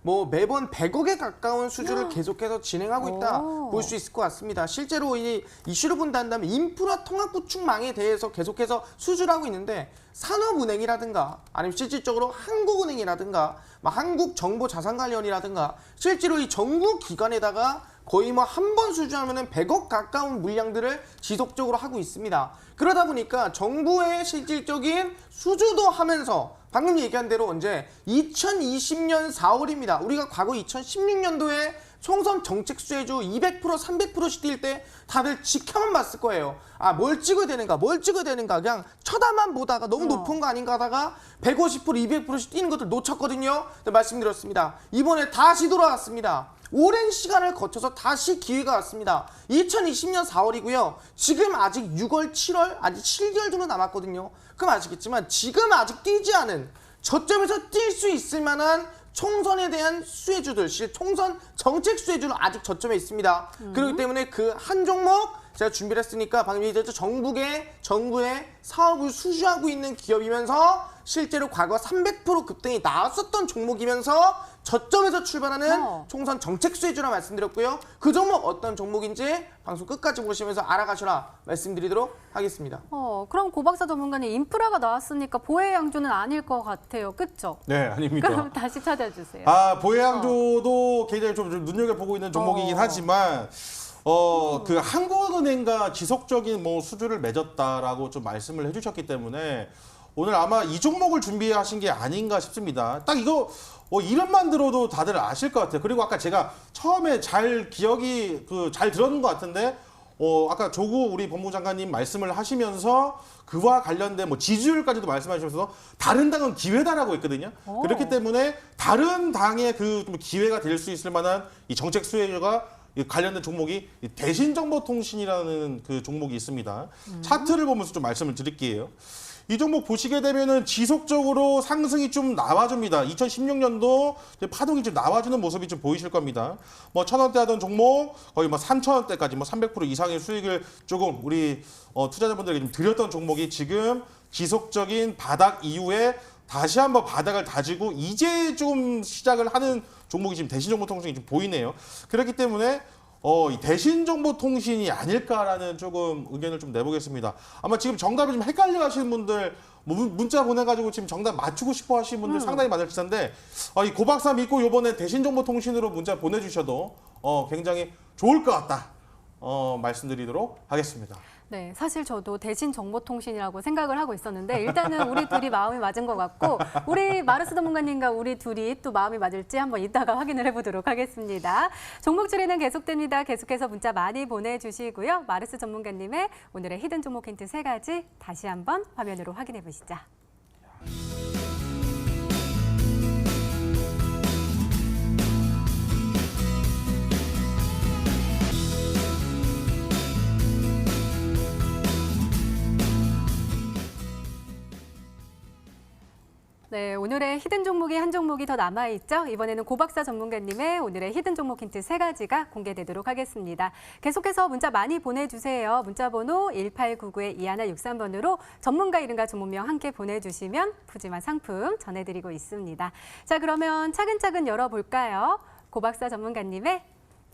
뭐 매번 100억에 가까운 수주를 계속해서 진행하고 있다 볼 수 있을 것 같습니다. 실제로 이 이슈를 본다면 인프라 통합 구축망에 대해서 계속해서 수주를 하고 있는데 산업은행이라든가 아니면 실질적으로 한국은행이라든가 한국정보자산관리원이라든가 실제로 이 정부 기관에다가 거의 뭐 한 번 수주하면은 100억 가까운 물량들을 지속적으로 하고 있습니다. 그러다 보니까 정부의 실질적인 수주도 하면서 방금 얘기한 대로 언제 2020년 4월입니다. 우리가 과거 2016년도에 총선 정책 수혜주 200% 300%씩 뛸 때 다들 지켜만 봤을 거예요. 뭘 찍어야 되는가 그냥 쳐다만 보다가 너무 높은 거 아닌가 하다가 150% 200%씩 뛰는 것들 놓쳤거든요. 말씀드렸습니다. 이번에 다시 돌아왔습니다. 오랜 시간을 거쳐서 다시 기회가 왔습니다. 2020년 4월이고요. 지금 아직 6월, 7월, 아직 7개월 정도 남았거든요. 그럼 아시겠지만 지금 아직 뛰지 않은 저점에서 뛸 수 있을 만한 총선에 대한 수혜주들, 총선 정책 수혜주는 아직 저점에 있습니다. 그렇기 때문에 그 한 종목 제가 준비를 했으니까 방금 얘기했죠. 정부의 사업을 수주하고 있는 기업이면서 실제로 과거 300% 급등이 나왔었던 종목이면서 저점에서 출발하는 총선 정책 수혜주라 말씀드렸고요. 그 종목 어떤 종목인지 방송 끝까지 보시면서 알아가셔라 말씀드리도록 하겠습니다. 그럼 고박사 전문가님 인프라가 나왔으니까 보혜 양조는 아닐 것 같아요. 그렇죠? 네, 아닙니다. 그럼 다시 찾아주세요. 보혜양조도 굉장히 좀 눈여겨보고 있는 종목이긴 하지만 그 한국은행과 지속적인 뭐 수주를 맺었다라고 좀 말씀을 해주셨기 때문에 오늘 아마 이 종목을 준비하신 게 아닌가 싶습니다. 딱 이거 이름만 들어도 다들 아실 것 같아요. 그리고 아까 제가 처음에 기억이 잘 들었는 것 같은데 아까 조국 우리 법무장관님 말씀을 하시면서 그와 관련된 뭐 지지율까지도 말씀하시면서 다른 당은 기회다라고 했거든요. 그렇기 때문에 다른 당의 그 기회가 될 수 있을 만한 이 정책 수혜가 관련된 종목이 대신정보통신이라는 그 종목이 있습니다. 차트를 보면서 좀 말씀을 드릴게요. 이 종목 보시게 되면은 지속적으로 상승이 좀 나와줍니다. 2016년도 파동이 좀 나와주는 모습이 좀 보이실 겁니다. 뭐 1,000원대 하던 종목 거의 뭐 3,000원대까지 뭐 300% 이상의 수익을 조금 우리 투자자분들에게 좀 드렸던 종목이 지금 지속적인 바닥 이후에 다시 한번 바닥을 다지고 이제 좀 시작을 하는 종목이 지금 대신정보통신이 좀 보이네요. 그렇기 때문에 이 대신정보통신이 아닐까라는 조금 의견을 좀 내보겠습니다. 아마 지금 정답이 좀 헷갈려 하시는 분들, 문자 보내가지고 지금 정답 맞추고 싶어 하시는 분들 상당히 많을 텐데, 이 고박사 믿고 요번에 대신정보통신으로 문자 보내주셔도 굉장히 좋을 것 같다. 말씀드리도록 하겠습니다. 네, 사실 저도 대신정보통신이라고 생각을 하고 있었는데 일단은 우리 둘이 마음이 맞은 것 같고 우리 마르스 전문가님과 우리 둘이 또 마음이 맞을지 한번 이따가 확인을 해보도록 하겠습니다. 종목 추리는 계속됩니다. 계속해서 문자 많이 보내주시고요. 마르스 전문가님의 오늘의 히든 종목 힌트 3가지 다시 한번 화면으로 확인해 보시죠. 네, 오늘의 히든 종목이 한 종목이 더 남아있죠. 이번에는 고박사 전문가님의 오늘의 히든 종목 힌트 3가지가 공개되도록 하겠습니다. 계속해서 문자 많이 보내주세요. 문자번호 1899-2163번으로 전문가 이름과 종목명 함께 보내주시면 푸짐한 상품 전해드리고 있습니다. 자, 그러면 차근차근 열어볼까요? 고박사 전문가님의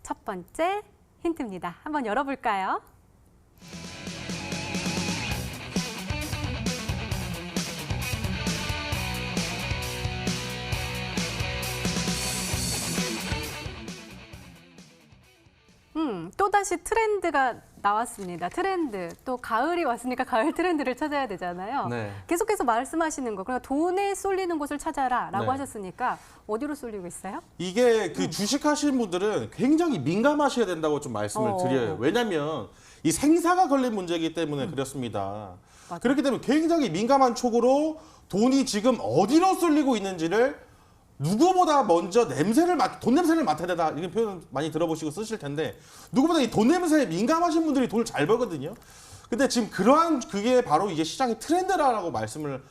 첫 번째 힌트입니다. 한번 열어볼까요? 또다시 트렌드가 나왔습니다. 트렌드. 또 가을이 왔으니까 가을 트렌드를 찾아야 되잖아요. 네. 계속해서 말씀하시는 거. 그러니까 돈에 쏠리는 곳을 찾아라라고 네. 하셨으니까 어디로 쏠리고 있어요? 이게 그 주식하시는 분들은 굉장히 민감하셔야 된다고 좀 말씀을 드려요. 왜냐하면 이 생사가 걸린 문제이기 때문에 그렇습니다. 맞아요. 그렇기 때문에 굉장히 민감한 촉으로 돈이 지금 어디로 쏠리고 있는지를 누구보다 먼저 돈 냄새를 맡아야 된다. 이런 표현 많이 들어보시고 쓰실 텐데 누구보다 이 돈 냄새에 민감하신 분들이 돈을 잘 벌거든요. 근데 지금 그게 바로 이제 시장의 트렌드라고 말씀을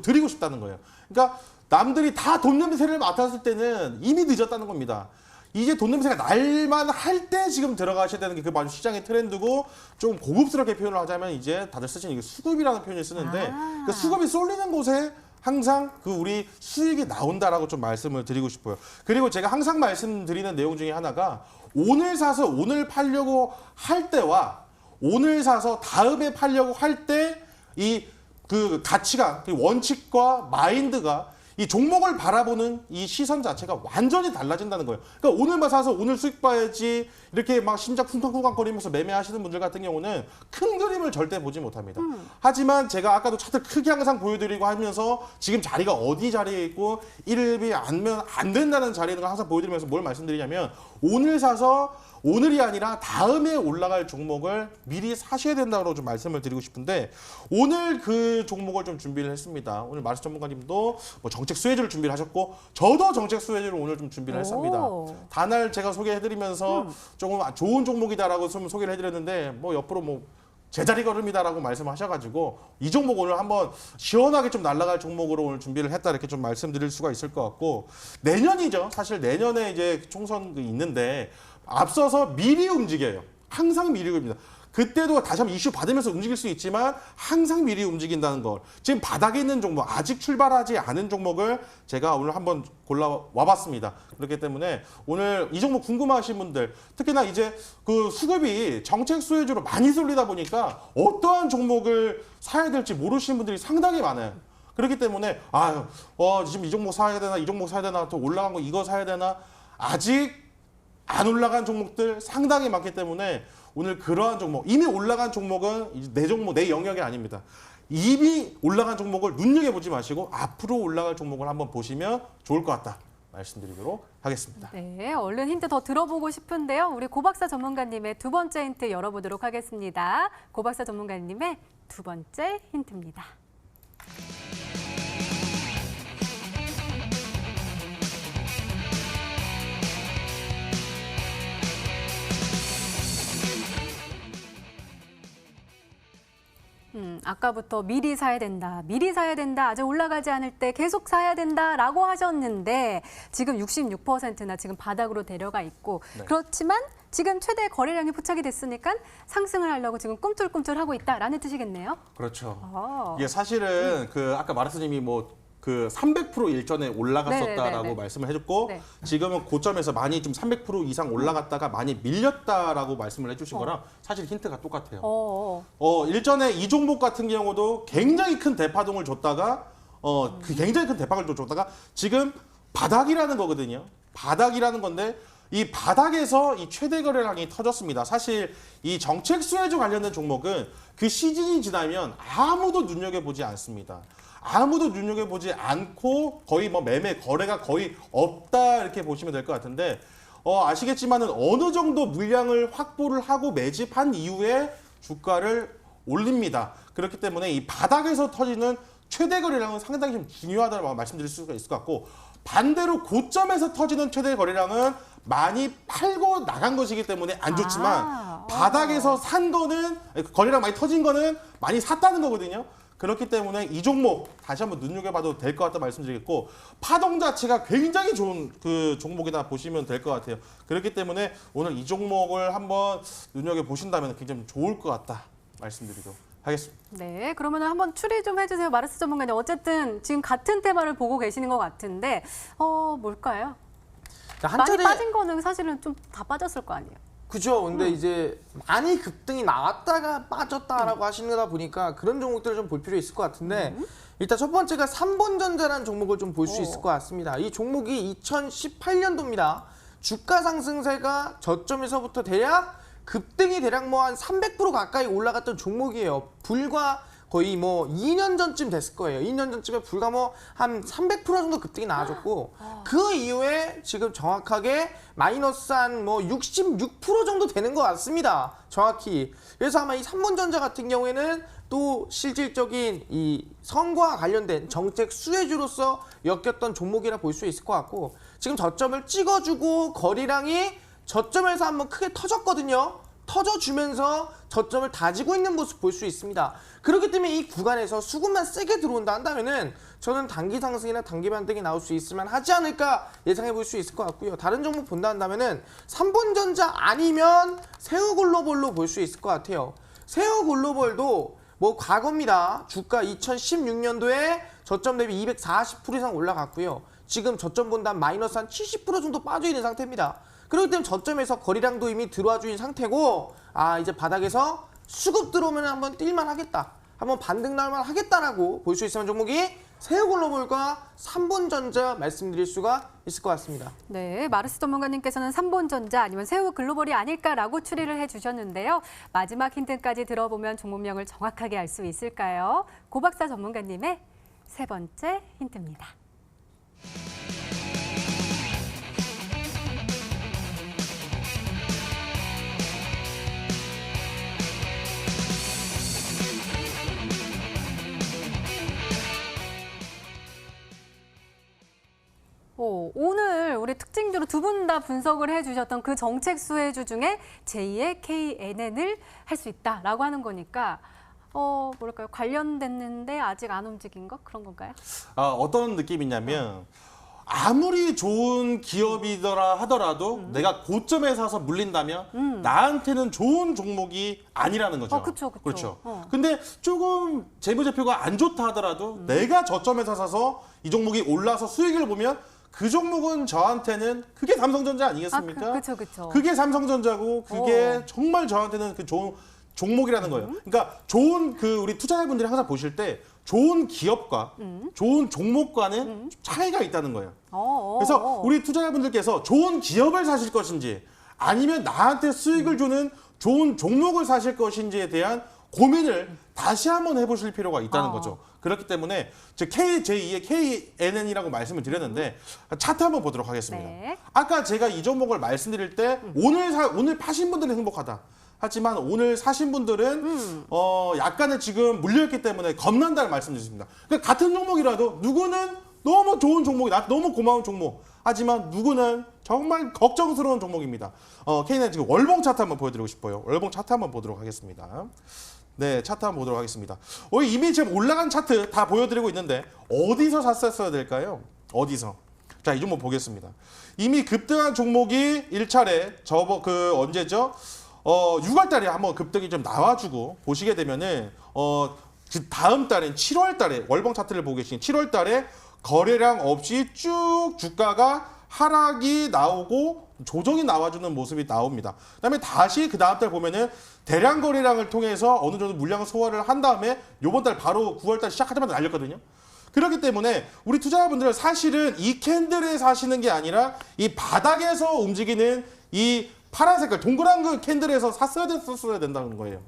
드리고 싶다는 거예요. 그러니까 남들이 다 돈 냄새를 맡았을 때는 이미 늦었다는 겁니다. 이제 돈 냄새가 날만 할 때 지금 들어가셔야 되는 게 그 바로 시장의 트렌드고 좀 고급스럽게 표현을 하자면 이제 다들 쓰시는 이게 수급이라는 표현을 쓰는데 그 수급이 쏠리는 곳에 항상 그 우리 수익이 나온다라고 좀 말씀을 드리고 싶어요. 그리고 제가 항상 말씀드리는 내용 중에 하나가 오늘 사서 오늘 팔려고 할 때와 오늘 사서 다음에 팔려고 할 때 이 그 가치가 그 원칙과 마인드가 이 종목을 바라보는 이 시선 자체가 완전히 달라진다는 거예요. 그러니까 오늘만 사서 오늘 수익 봐야지 이렇게 막 심장 쿵쾅쿵쾅거리면서 매매하시는 분들 같은 경우는 큰 그림을 절대 보지 못합니다. 하지만 제가 아까도 차트 크게 항상 보여드리고 하면서 지금 자리가 어디 자리에 있고 일일이 안면 안 된다는 자리에 있는 걸 항상 보여드리면서 뭘 말씀드리냐면 오늘 사서 오늘이 아니라 다음에 올라갈 종목을 미리 사셔야 된다고 좀 말씀을 드리고 싶은데 오늘 그 종목을 좀 준비를 했습니다. 오늘 마르스 전문가님도 뭐 정책 수혜주를 준비를 하셨고 저도 정책 수혜주를 오늘 좀 준비를 했습니다. 단알 제가 소개해드리면서 조금 좋은 종목이다라고 좀 소개를 해드렸는데 뭐 옆으로 뭐 제자리 걸음이다라고 말씀하셔가지고 이 종목 오늘 한번 시원하게 좀 날아갈 종목으로 오늘 준비를 했다 이렇게 좀 말씀드릴 수가 있을 것 같고 내년이죠. 사실 내년에 이제 총선이 있는데 앞서서 미리 움직여요. 항상 미리 움직입니다. 그때도 다시 한번 이슈 받으면서 움직일 수 있지만 항상 미리 움직인다는 걸 지금 바닥에 있는 종목 아직 출발하지 않은 종목을 제가 오늘 한번 골라와봤습니다. 그렇기 때문에 오늘 이 종목 궁금하신 분들 특히나 이제 그 수급이 정책 수혜주로 많이 쏠리다 보니까 어떠한 종목을 사야 될지 모르시는 분들이 상당히 많아요. 그렇기 때문에 지금 이 종목 사야 되나 이 종목 사야 되나 또 올라간 거 이거 사야 되나 아직 안 올라간 종목들 상당히 많기 때문에 오늘 그러한 종목 이미 올라간 종목은 내 종목 내 영역이 아닙니다. 이미 올라간 종목을 눈여겨보지 마시고 앞으로 올라갈 종목을 한번 보시면 좋을 것 같다 말씀드리도록 하겠습니다. 네, 얼른 힌트 더 들어보고 싶은데요. 우리 고박사 전문가님의 두 번째 힌트 열어보도록 하겠습니다. 고박사 전문가님의 두 번째 힌트입니다. 아까부터 미리 사야 된다, 아직 올라가지 않을 때 계속 사야 된다라고 하셨는데 지금 66%나 지금 바닥으로 내려가 있고 그렇지만 지금 최대 거래량이 포착이 됐으니까 상승을 하려고 지금 꿈틀꿈틀하고 있다라는 뜻이겠네요. 그렇죠. 이게 사실은 그 아까 마르스님이 뭐 그 300% 일전에 올라갔었다라고 네네네네. 말씀을 해줬고 네. 지금은 고점에서 많이 좀 300% 이상 올라갔다가 많이 밀렸다라고 말씀을 해주신 거랑 사실 힌트가 똑같아요. 일전에 이 종목 같은 경우도 굉장히 큰 대파동을 줬다가 굉장히 큰 대박을 줬다가 지금 바닥이라는 거거든요. 바닥이라는 건데 이 바닥에서 이 최대 거래량이 터졌습니다. 사실 이 정책 수혜주 관련된 종목은 그 시즌이 지나면 아무도 눈여겨보지 않습니다. 아무도 눈여겨보지 않고 거의 뭐 매매 거래가 거의 없다 이렇게 보시면 될 것 같은데 아시겠지만은 어느 정도 물량을 확보를 하고 매집한 이후에 주가를 올립니다. 그렇기 때문에 이 바닥에서 터지는 최대 거래량은 상당히 좀 중요하다고 말씀드릴 수가 있을 것 같고 반대로 고점에서 터지는 최대 거래량은 많이 팔고 나간 것이기 때문에 안 좋지만 바닥에서 산 거는 거래량 많이 터진 거는 많이 샀다는 거거든요. 그렇기 때문에 이 종목 다시 한번 눈여겨봐도 될 것 같다 말씀드리겠고 파동 자체가 굉장히 좋은 그 종목이다 보시면 될 것 같아요. 그렇기 때문에 오늘 이 종목을 한번 눈여겨보신다면 굉장히 좋을 것 같다 말씀드리도록 하겠습니다. 네, 그러면 한번 추리 좀 해주세요. 마르스 전문가님. 어쨌든 지금 같은 테마를 보고 계시는 것 같은데 뭘까요? 많이 빠진 거는 사실은 좀 다 빠졌을 거 아니에요? 그죠. 근데 이제 많이 급등이 나왔다가 빠졌다라고 하시는 거다 보니까 그런 종목들을 좀 볼 필요 있을 것 같은데 일단 첫 번째가 3번전자라는 종목을 좀 볼 수 있을 것 같습니다. 이 종목이 2018년도입니다. 주가 상승세가 저점에서부터 급등이 대략 뭐 한 300% 가까이 올라갔던 종목이에요. 불과 거의 뭐 2년 전쯤 됐을 거예요. 2년 전쯤에 불과 뭐 한 300% 정도 급등이 나와줬고 그 이후에 지금 정확하게 마이너스 한 뭐 66% 정도 되는 것 같습니다. 정확히. 그래서 아마 이 삼본전자 같은 경우에는 또 실질적인 이 선거와 관련된 정책 수혜주로서 엮였던 종목이라 볼 수 있을 것 같고 지금 저점을 찍어주고 거래량이 저점에서 한번 크게 터졌거든요. 터져주면서 저점을 다지고 있는 모습 볼 수 있습니다. 그렇기 때문에 이 구간에서 수급만 세게 들어온다 한다면은 저는 단기 상승이나 단기 반등이 나올 수 있으면 하지 않을까 예상해 볼 수 있을 것 같고요. 다른 종목 본다 한다면은 삼본전자 아니면 세우글로벌로 볼 수 있을 것 같아요. 세우글로벌도 뭐 과거입니다. 주가 2016년도에 저점 대비 240% 이상 올라갔고요. 지금 저점 본다 마이너스 한 70% 정도 빠져 있는 상태입니다. 그렇기 때문에 저점에서 거래량도 이미 들어와 주인 상태고 이제 바닥에서 수급 들어오면 한번 뛸만 하겠다. 한번 반등 나올만 하겠다라고 볼 수 있으면 종목이 세우글로벌과 삼본전자 말씀드릴 수가 있을 것 같습니다. 네, 마르스 전문가님께서는 삼본전자 아니면 세우글로벌이 아닐까라고 추리를 해주셨는데요. 마지막 힌트까지 들어보면 종목명을 정확하게 알 수 있을까요? 고박사 전문가님의 세 번째 힌트입니다. 오늘 우리 특징주로 두 분 다 분석을 해주셨던 그 정책 수혜주 중에 제2의 KNN을 할 수 있다라고 하는 거니까 뭐랄까요? 관련됐는데 아직 안 움직인 거 그런 건가요? 어떤 느낌이냐면 아무리 좋은 기업이더라 하더라도 내가 고점에 사서 물린다면 나한테는 좋은 종목이 아니라는 거죠. 그쵸. 그렇죠. 근데 조금 재무제표가 안 좋다 하더라도 내가 저점에서 사서 이 종목이 올라서 수익을 보면 그 종목은 저한테는 그게 삼성전자 아니겠습니까? 그쵸. 그게 삼성전자고 그게 정말 저한테는 그 좋은 종목이라는 거예요. 그러니까 좋은 우리 투자자분들이 항상 보실 때 좋은 기업과 좋은 종목과는 차이가 있다는 거예요. 그래서 우리 투자자분들께서 좋은 기업을 사실 것인지 아니면 나한테 수익을 주는 좋은 종목을 사실 것인지에 대한 고민을 다시 한번 해보실 필요가 있다는 거죠. 그렇기 때문에 제2의 KNN이라고 말씀을 드렸는데 차트 한번 보도록 하겠습니다. 네. 아까 제가 이 종목을 말씀드릴 때 오늘 파신 분들은 행복하다. 하지만 오늘 사신 분들은 약간의 지금 물려있기 때문에 겁난다는 말씀드렸습니다. 그러니까 같은 종목이라도 누구는 너무 좋은 종목이 나한테 너무 고마운 종목. 하지만 누구는 정말 걱정스러운 종목입니다. KNN 지금 월봉 차트 한번 보여드리고 싶어요. 월봉 차트 한번 보도록 하겠습니다. 네, 차트 한번 보도록 하겠습니다. 이미 지금 올라간 차트 다 보여드리고 있는데 어디서 샀었어야 될까요? 어디서? 자, 이 종목 보겠습니다. 이미 급등한 종목이 1차례 언제죠? 6월 달에 한번 급등이 좀 나와주고 보시게 되면은 그 다음 달엔 7월 달에 월봉 차트를 보고 계신 7월 달에 거래량 없이 쭉 주가가 하락이 나오고 조정이 나와주는 모습이 나옵니다. 그다음에 다시 그 다음 달 보면은 대량 거래량을 통해서 어느 정도 물량을 소화를 한 다음에 요번 달 바로 9월 달 시작하자마자 날렸거든요. 그렇기 때문에 우리 투자자분들은 사실은 이 캔들에 사시는 게 아니라 이 바닥에서 움직이는 이 파란 색깔 동그란 그 캔들에서 샀어야 된다는 거예요.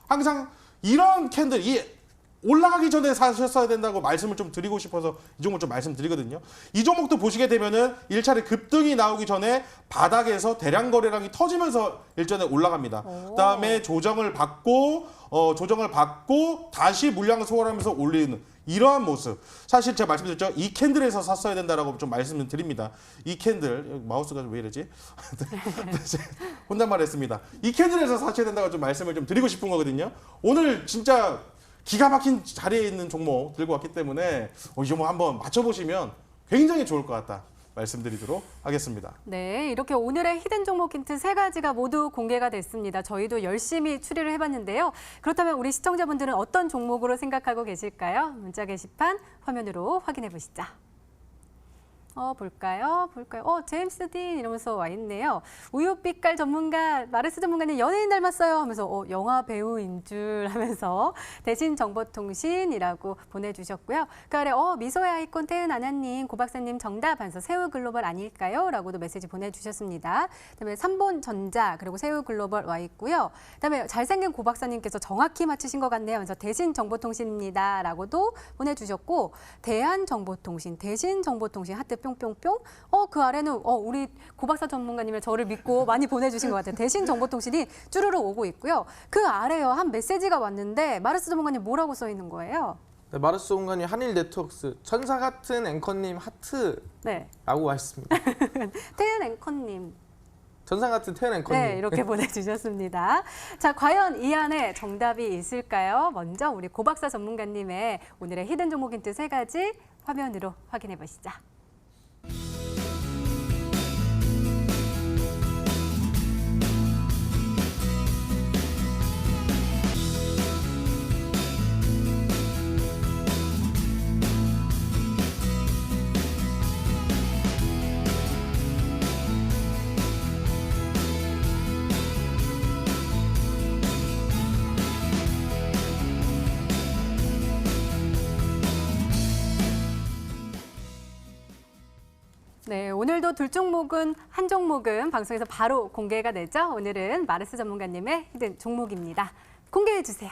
항상 이런 캔들, 올라가기 전에 사셨어야 된다고 말씀을 좀 드리고 싶어서 이 종목 좀 말씀드리거든요. 이 종목도 보시게 되면은 1차례 급등이 나오기 전에 바닥에서 대량 거래량이 터지면서 일전에 올라갑니다. 그다음에 조정을 받고 다시 물량을 소화하면서 올리는 이러한 모습. 사실 제가 말씀드렸죠. 이 캔들에서 샀어야 된다라고 좀 말씀을 드립니다. 이 캔들, 마우스가 왜 이러지? 혼잣말 했습니다. 이 캔들에서 사셔야 된다고 좀 말씀을 좀 드리고 싶은 거거든요. 오늘 진짜 기가 막힌 자리에 있는 종목 들고 왔기 때문에 이 종목 한번 맞춰보시면 굉장히 좋을 것 같다 말씀드리도록 하겠습니다. 네, 이렇게 오늘의 히든 종목 힌트 세 가지가 모두 공개가 됐습니다. 저희도 열심히 추리를 해봤는데요. 그렇다면 우리 시청자분들은 어떤 종목으로 생각하고 계실까요? 문자 게시판 화면으로 확인해 보시죠. 볼까요? 제임스 딘 이러면서 와 있네요. 우유빛깔 전문가, 마르스 전문가님 연예인 닮았어요 하면서 영화 배우인 줄 하면서 대신 정보통신이라고 보내주셨고요. 그 아래 미소의 아이콘 태은 아나님, 고 박사님 정답 하면서 세우글로벌 아닐까요? 라고도 메시지 보내주셨습니다. 그다음에 삼본전자 그리고 세우글로벌 와 있고요. 그다음에 잘생긴 고 박사님께서 정확히 맞히신 것 같네요 하면서 대신 정보통신입니다 라고도 보내주셨고 대한정보통신, 대신정보통신 하트 뿅뿅뿅. 그 아래는 우리 고박사 전문가님의 저를 믿고 많이 보내주신 것 같아요. 대신 정보통신이 쭈르륵 오고 있고요. 그 아래요 한 메시지가 왔는데 마르스 전문가님 뭐라고 써 있는 거예요? 네, 마르스 전문가님 한일 네트워크스 천사 같은 앵커님 하트라고 와 있습니다. 태은 앵커님. 천사 같은 태연 앵커님. 네, 이렇게 보내주셨습니다. 자, 과연 이 안에 정답이 있을까요? 먼저 우리 고박사 전문가님의 오늘의 히든 종목 힌트 3가지 화면으로 확인해 보시죠. 네, 오늘도 한 종목은 방송에서 바로 공개가 되죠. 오늘은 마르스 전문가님의 히든 종목입니다. 공개해 주세요.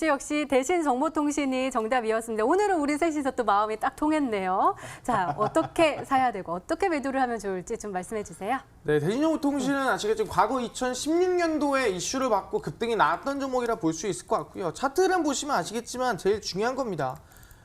역시 대신 정보통신이 정답이었습니다. 오늘은 우리 셋이서 또 마음이 딱 통했네요. 자, 어떻게 사야 되고 어떻게 매도를 하면 좋을지 좀 말씀해 주세요. 네, 대신정보통신은 아시겠지만 과거 2016년도에 이슈를 받고 급등이 나왔던 종목이라 볼 수 있을 것 같고요. 차트를 보시면 아시겠지만 제일 중요한 겁니다.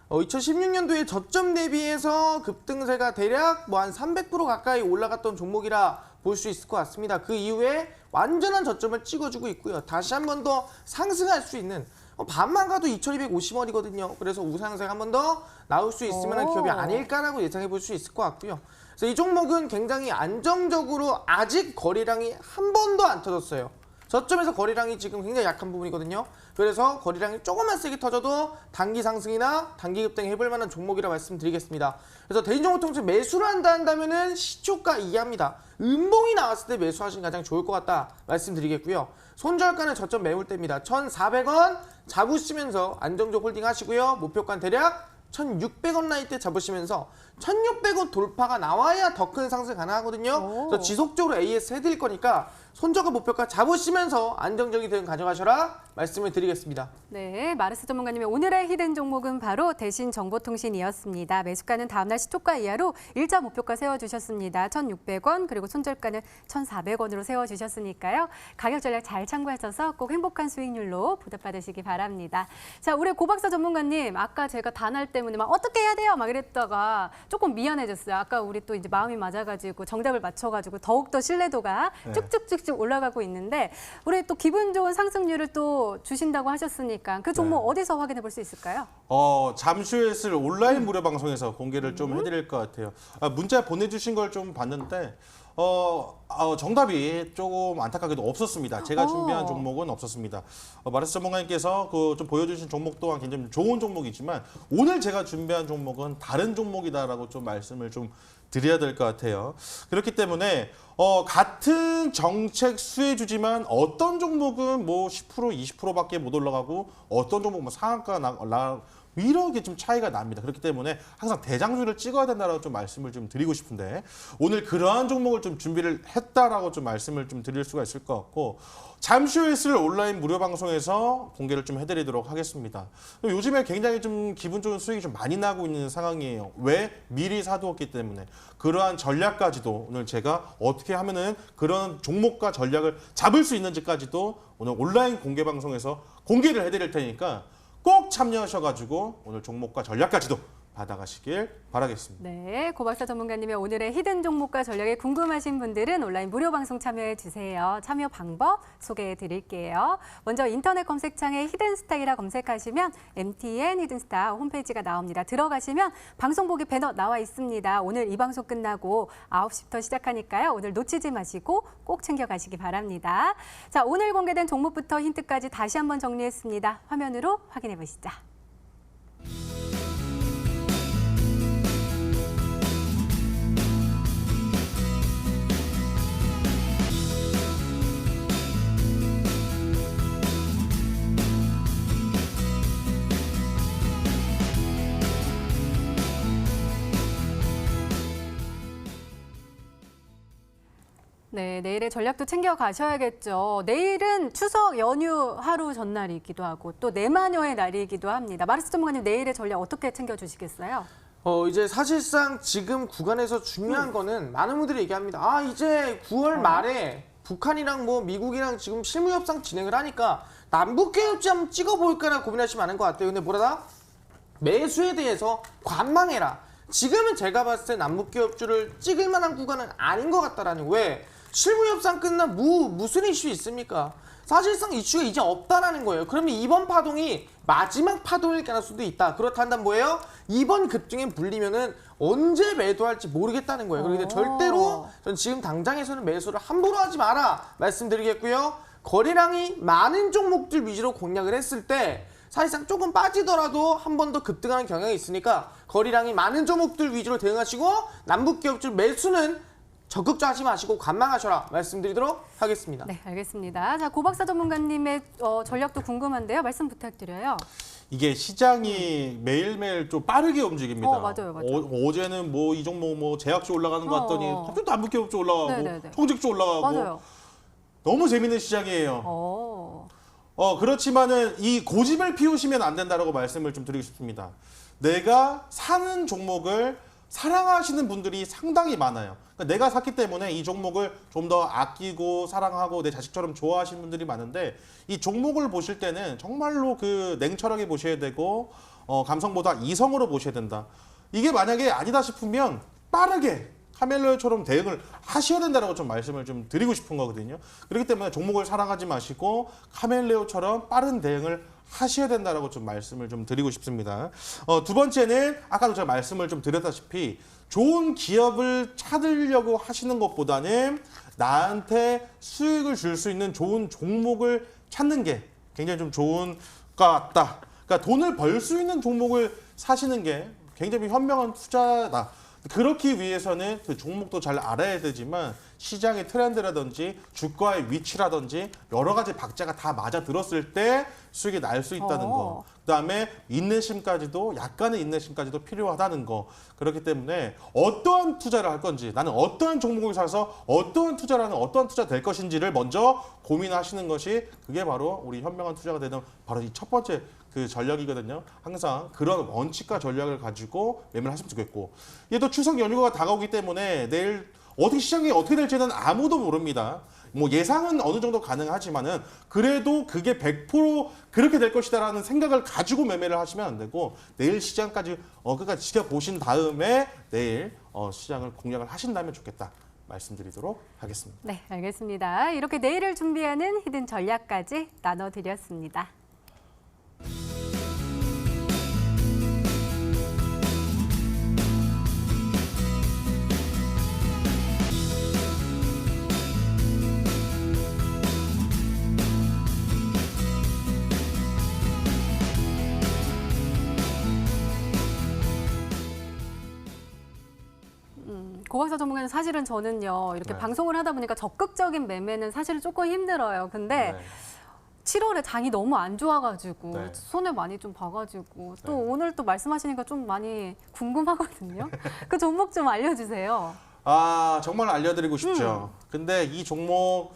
2016년도에 저점 대비해서 급등세가 대략 한 300% 가까이 올라갔던 종목이라 볼 수 있을 것 같습니다. 그 이후에 완전한 저점을 찍어주고 있고요. 다시 한 번 더 상승할 수 있는 반만 가도 2,250원이거든요. 그래서 우상세가 한 번 더 나올 수 있으면 기업이 아닐까라고 예상해 볼 수 있을 것 같고요. 그래서 이 종목은 굉장히 안정적으로 아직 거래량이 한 번도 안 터졌어요. 저점에서 거래량이 지금 굉장히 약한 부분이거든요. 그래서 거래량이 조금만 세게 터져도 단기 상승이나 단기 급등 해볼 만한 종목이라 말씀드리겠습니다. 그래서 대신정보통신 매수를 한다면은 시초가 이하입니다. 음봉이 나왔을 때 매수하시는 게 가장 좋을 것 같다 말씀드리겠고요. 손절가는 저점 매물 때입니다. 1,400원 잡으시면서 안정적 홀딩 하시고요. 목표가는 대략 1,600원 라인 때 잡으시면서 1,600원 돌파가 나와야 더 큰 상승 가능하거든요. 그래서 지속적으로 AS 해드릴 거니까 손절가 목표가 잡으시면서 안정적인 대응 가져가셔라 말씀을 드리겠습니다. 네, 마르스 전문가님의 오늘의 히든 종목은 바로 대신 정보통신이었습니다. 매수가는 다음날 시초가 이하로 일자 목표가 세워주셨습니다. 1,600원 그리고 손절가는 1,400원으로 세워주셨으니까요. 가격 전략 잘 참고하셔서 꼭 행복한 수익률로 보답받으시기 바랍니다. 자, 우리 고박사 전문가님 아까 제가 단알 때문에 막 어떻게 해야 돼요? 막 이랬다가 조금 미안해졌어요. 아까 우리 또 이제 마음이 맞아가지고 정답을 맞춰가지고 더욱더 신뢰도가 쭉쭉쭉쭉 올라가고 있는데 우리 또 기분 좋은 상승률을 또 주신다고 하셨으니까 그 종목 어디서 확인해 볼 수 있을까요? 잠시 후에 있을 온라인 무료 방송에서 공개를 좀 해드릴 것 같아요. 문자 보내주신 걸 좀 봤는데 정답이 조금 안타깝게도 없었습니다. 제가 준비한 종목은 없었습니다. 마르스 전문가님께서 좀 보여주신 종목 또한 굉장히 좋은 종목이지만 오늘 제가 준비한 종목은 다른 종목이다라고 좀 말씀을 좀 드려야 될 것 같아요. 그렇기 때문에 같은 정책 수혜주지만 어떤 종목은 10% 20%밖에 못 올라가고 어떤 종목은 상한가 이렇게 좀 차이가 납니다. 그렇기 때문에 항상 대장주를 찍어야 된다라고 좀 말씀을 좀 드리고 싶은데 오늘 그러한 종목을 좀 준비를 했다라고 좀 말씀을 좀 드릴 수가 있을 것 같고 잠시 후에 있을 온라인 무료 방송에서 공개를 좀 해드리도록 하겠습니다. 요즘에 굉장히 좀 기분 좋은 수익이 좀 많이 나고 있는 상황이에요. 왜? 미리 사두었기 때문에 그러한 전략까지도 오늘 제가 어떻게 하면은 그런 종목과 전략을 잡을 수 있는지까지도 오늘 온라인 공개 방송에서 공개를 해드릴 테니까 꼭 참여하셔가지고 오늘 종목과 전략까지도 받아가시길 바라겠습니다. 네, 고박사 전문가님의 오늘의 히든 종목과 전략이 궁금하신 분들은 온라인 무료 방송 참여해 주세요. 참여 방법 소개해 드릴게요. 먼저 인터넷 검색창에 히든스탁이라 검색하시면 MTN 히든스탁 홈페이지가 나옵니다. 들어가시면 방송 보기 배너 나와 있습니다. 오늘 이 방송 끝나고 9시부터 시작하니까요. 오늘 놓치지 마시고 꼭 챙겨가시기 바랍니다. 자, 오늘 공개된 종목부터 힌트까지 다시 한번 정리했습니다. 화면으로 확인해 보시죠. 네, 내일의 전략도 챙겨 가셔야겠죠. 내일은 추석 연휴 하루 전날이기도 하고 또 내마녀의 날이기도 합니다. 마르스 전문가님 내일의 전략 어떻게 챙겨 주시겠어요? 이제 사실상 지금 구간에서 중요한 거는 많은 분들이 얘기합니다. 아, 이제 9월 말에 북한이랑 뭐 미국이랑 지금 실무 협상 진행을 하니까 남북 개혁지 한번 찍어볼까나 고민하시면 많은 것 같아요. 근데 뭐라다? 매수에 대해서 관망해라. 지금은 제가 봤을 때 남북 개혁주를 찍을 만한 구간은 아닌 것 같다라는 거예요. 왜? 실무 협상 끝난 무슨 이슈 있습니까? 사실상 이슈가 이제 없다라는 거예요. 그러면 이번 파동이 마지막 파동일 가능성도 있다. 그렇다면 뭐예요? 이번 급등에 물리면은 언제 매도할지 모르겠다는 거예요. 그런데 절대로 전 지금 당장에서는 매수를 함부로 하지 마라 말씀드리겠고요. 거래량이 많은 종목들 위주로 공략을 했을 때 사실상 조금 빠지더라도 한 번 더 급등하는 경향이 있으니까 거래량이 많은 종목들 위주로 대응하시고 남북 기업들 매수는 적극적하지 마시고 관망하셔라 말씀드리도록 하겠습니다. 네, 알겠습니다. 자, 고박사 전문가님의 전략도 궁금한데요. 말씀 부탁드려요. 이게 시장이 매일매일 좀 빠르게 움직입니다. 맞아요. 어제는 뭐 이 종목 뭐 제약주 올라가는 거 같더니 갑자기 남북기업주 올라가고 네네네. 성직주 올라가고 맞아요. 너무 재밌는 시장이에요. 그렇지만은 이 고집을 피우시면 안 된다라고 말씀을 좀 드리고 싶습니다. 내가 사는 종목을 사랑하시는 분들이 상당히 많아요. 그러니까 내가 샀기 때문에 이 종목을 좀 더 아끼고 사랑하고 내 자식처럼 좋아하시는 분들이 많은데 이 종목을 보실 때는 정말로 그 냉철하게 보셔야 되고 감성보다 이성으로 보셔야 된다. 이게 만약에 아니다 싶으면 빠르게 카멜레오처럼 대응을 하셔야 된다고 좀 말씀을 좀 드리고 싶은 거거든요. 그렇기 때문에 종목을 사랑하지 마시고 카멜레오처럼 빠른 대응을 하셔야 된다라고 좀 말씀을 좀 드리고 싶습니다. 두 번째는 아까도 제가 말씀을 좀 드렸다시피 좋은 기업을 찾으려고 하시는 것보다는 나한테 수익을 줄 수 있는 좋은 종목을 찾는 게 굉장히 좀 좋은 것 같다. 그러니까 돈을 벌 수 있는 종목을 사시는 게 굉장히 현명한 투자다. 그렇기 위해서는 그 종목도 잘 알아야 되지만 시장의 트렌드라든지 주가의 위치라든지 여러 가지 박자가 다 맞아 들었을 때 수익이 날 수 있다는 거. 그다음에 인내심까지도 약간의 인내심까지도 필요하다는 거. 그렇기 때문에 어떠한 투자를 할 건지 나는 어떠한 종목을 사서 어떠한 투자를 하는 어떠한 투자 될 것인지를 먼저 고민하시는 것이 그게 바로 우리 현명한 투자가 되는 바로 이 첫 번째 그 전략이거든요. 항상 그런 원칙과 전략을 가지고 매매를 하시면 좋겠고 얘도 추석 연휴가 다가오기 때문에 내일 어떻게 시장이 어떻게 될지는 아무도 모릅니다. 뭐 예상은 어느 정도 가능하지만은 그래도 그게 100% 그렇게 될 것이다라는 생각을 가지고 매매를 하시면 안 되고 내일 시장까지 끝까지 지켜보신 다음에 내일 시장을 공략을 하신다면 좋겠다 말씀드리도록 하겠습니다. 네, 알겠습니다. 이렇게 내일을 준비하는 히든 전략까지 나눠드렸습니다. 고박사 전문가는 사실은 저는요 이렇게 방송을 하다 보니까 적극적인 매매는 사실은 조금 힘들어요. 근데 7월에 장이 너무 안 좋아가지고 손해 많이 좀 봐가지고 또 오늘 또 말씀하시니까 좀 많이 궁금하거든요. 그 종목 좀 알려주세요. 아, 정말 알려드리고 싶죠. 근데 이 종목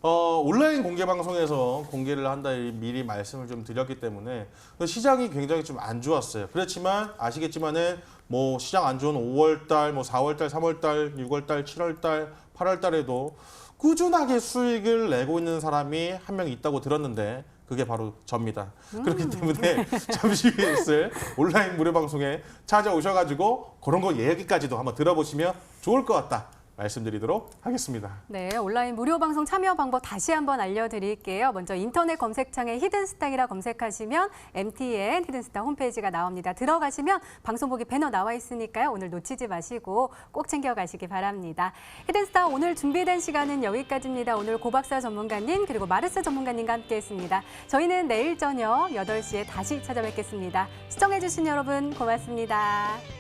온라인 공개 방송에서 공개를 한다 미리 말씀을 좀 드렸기 때문에 시장이 굉장히 좀 안 좋았어요. 그렇지만 아시겠지만은 뭐 시장 안 좋은 5월달, 뭐 4월달, 3월달, 6월달, 7월달, 8월달에도 꾸준하게 수익을 내고 있는 사람이 한 명 있다고 들었는데 그게 바로 접니다. 그렇기 때문에 잠시 후에 있을 온라인 무료 방송에 찾아오셔가지고 그런 거 얘기까지도 한번 들어보시면 좋을 것 같다 말씀드리도록 하겠습니다. 네, 온라인 무료 방송 참여 방법 다시 한번 알려드릴게요. 먼저 인터넷 검색창에 히든스타이라 검색하시면 MTN 히든스타 홈페이지가 나옵니다. 들어가시면 방송 보기 배너 나와 있으니까요. 오늘 놓치지 마시고 꼭 챙겨가시기 바랍니다. 히든스타 오늘 준비된 시간은 여기까지입니다. 오늘 고박사 전문가님 그리고 마르스 전문가님과 함께했습니다. 저희는 내일 저녁 8시에 다시 찾아뵙겠습니다. 시청해주신 여러분 고맙습니다.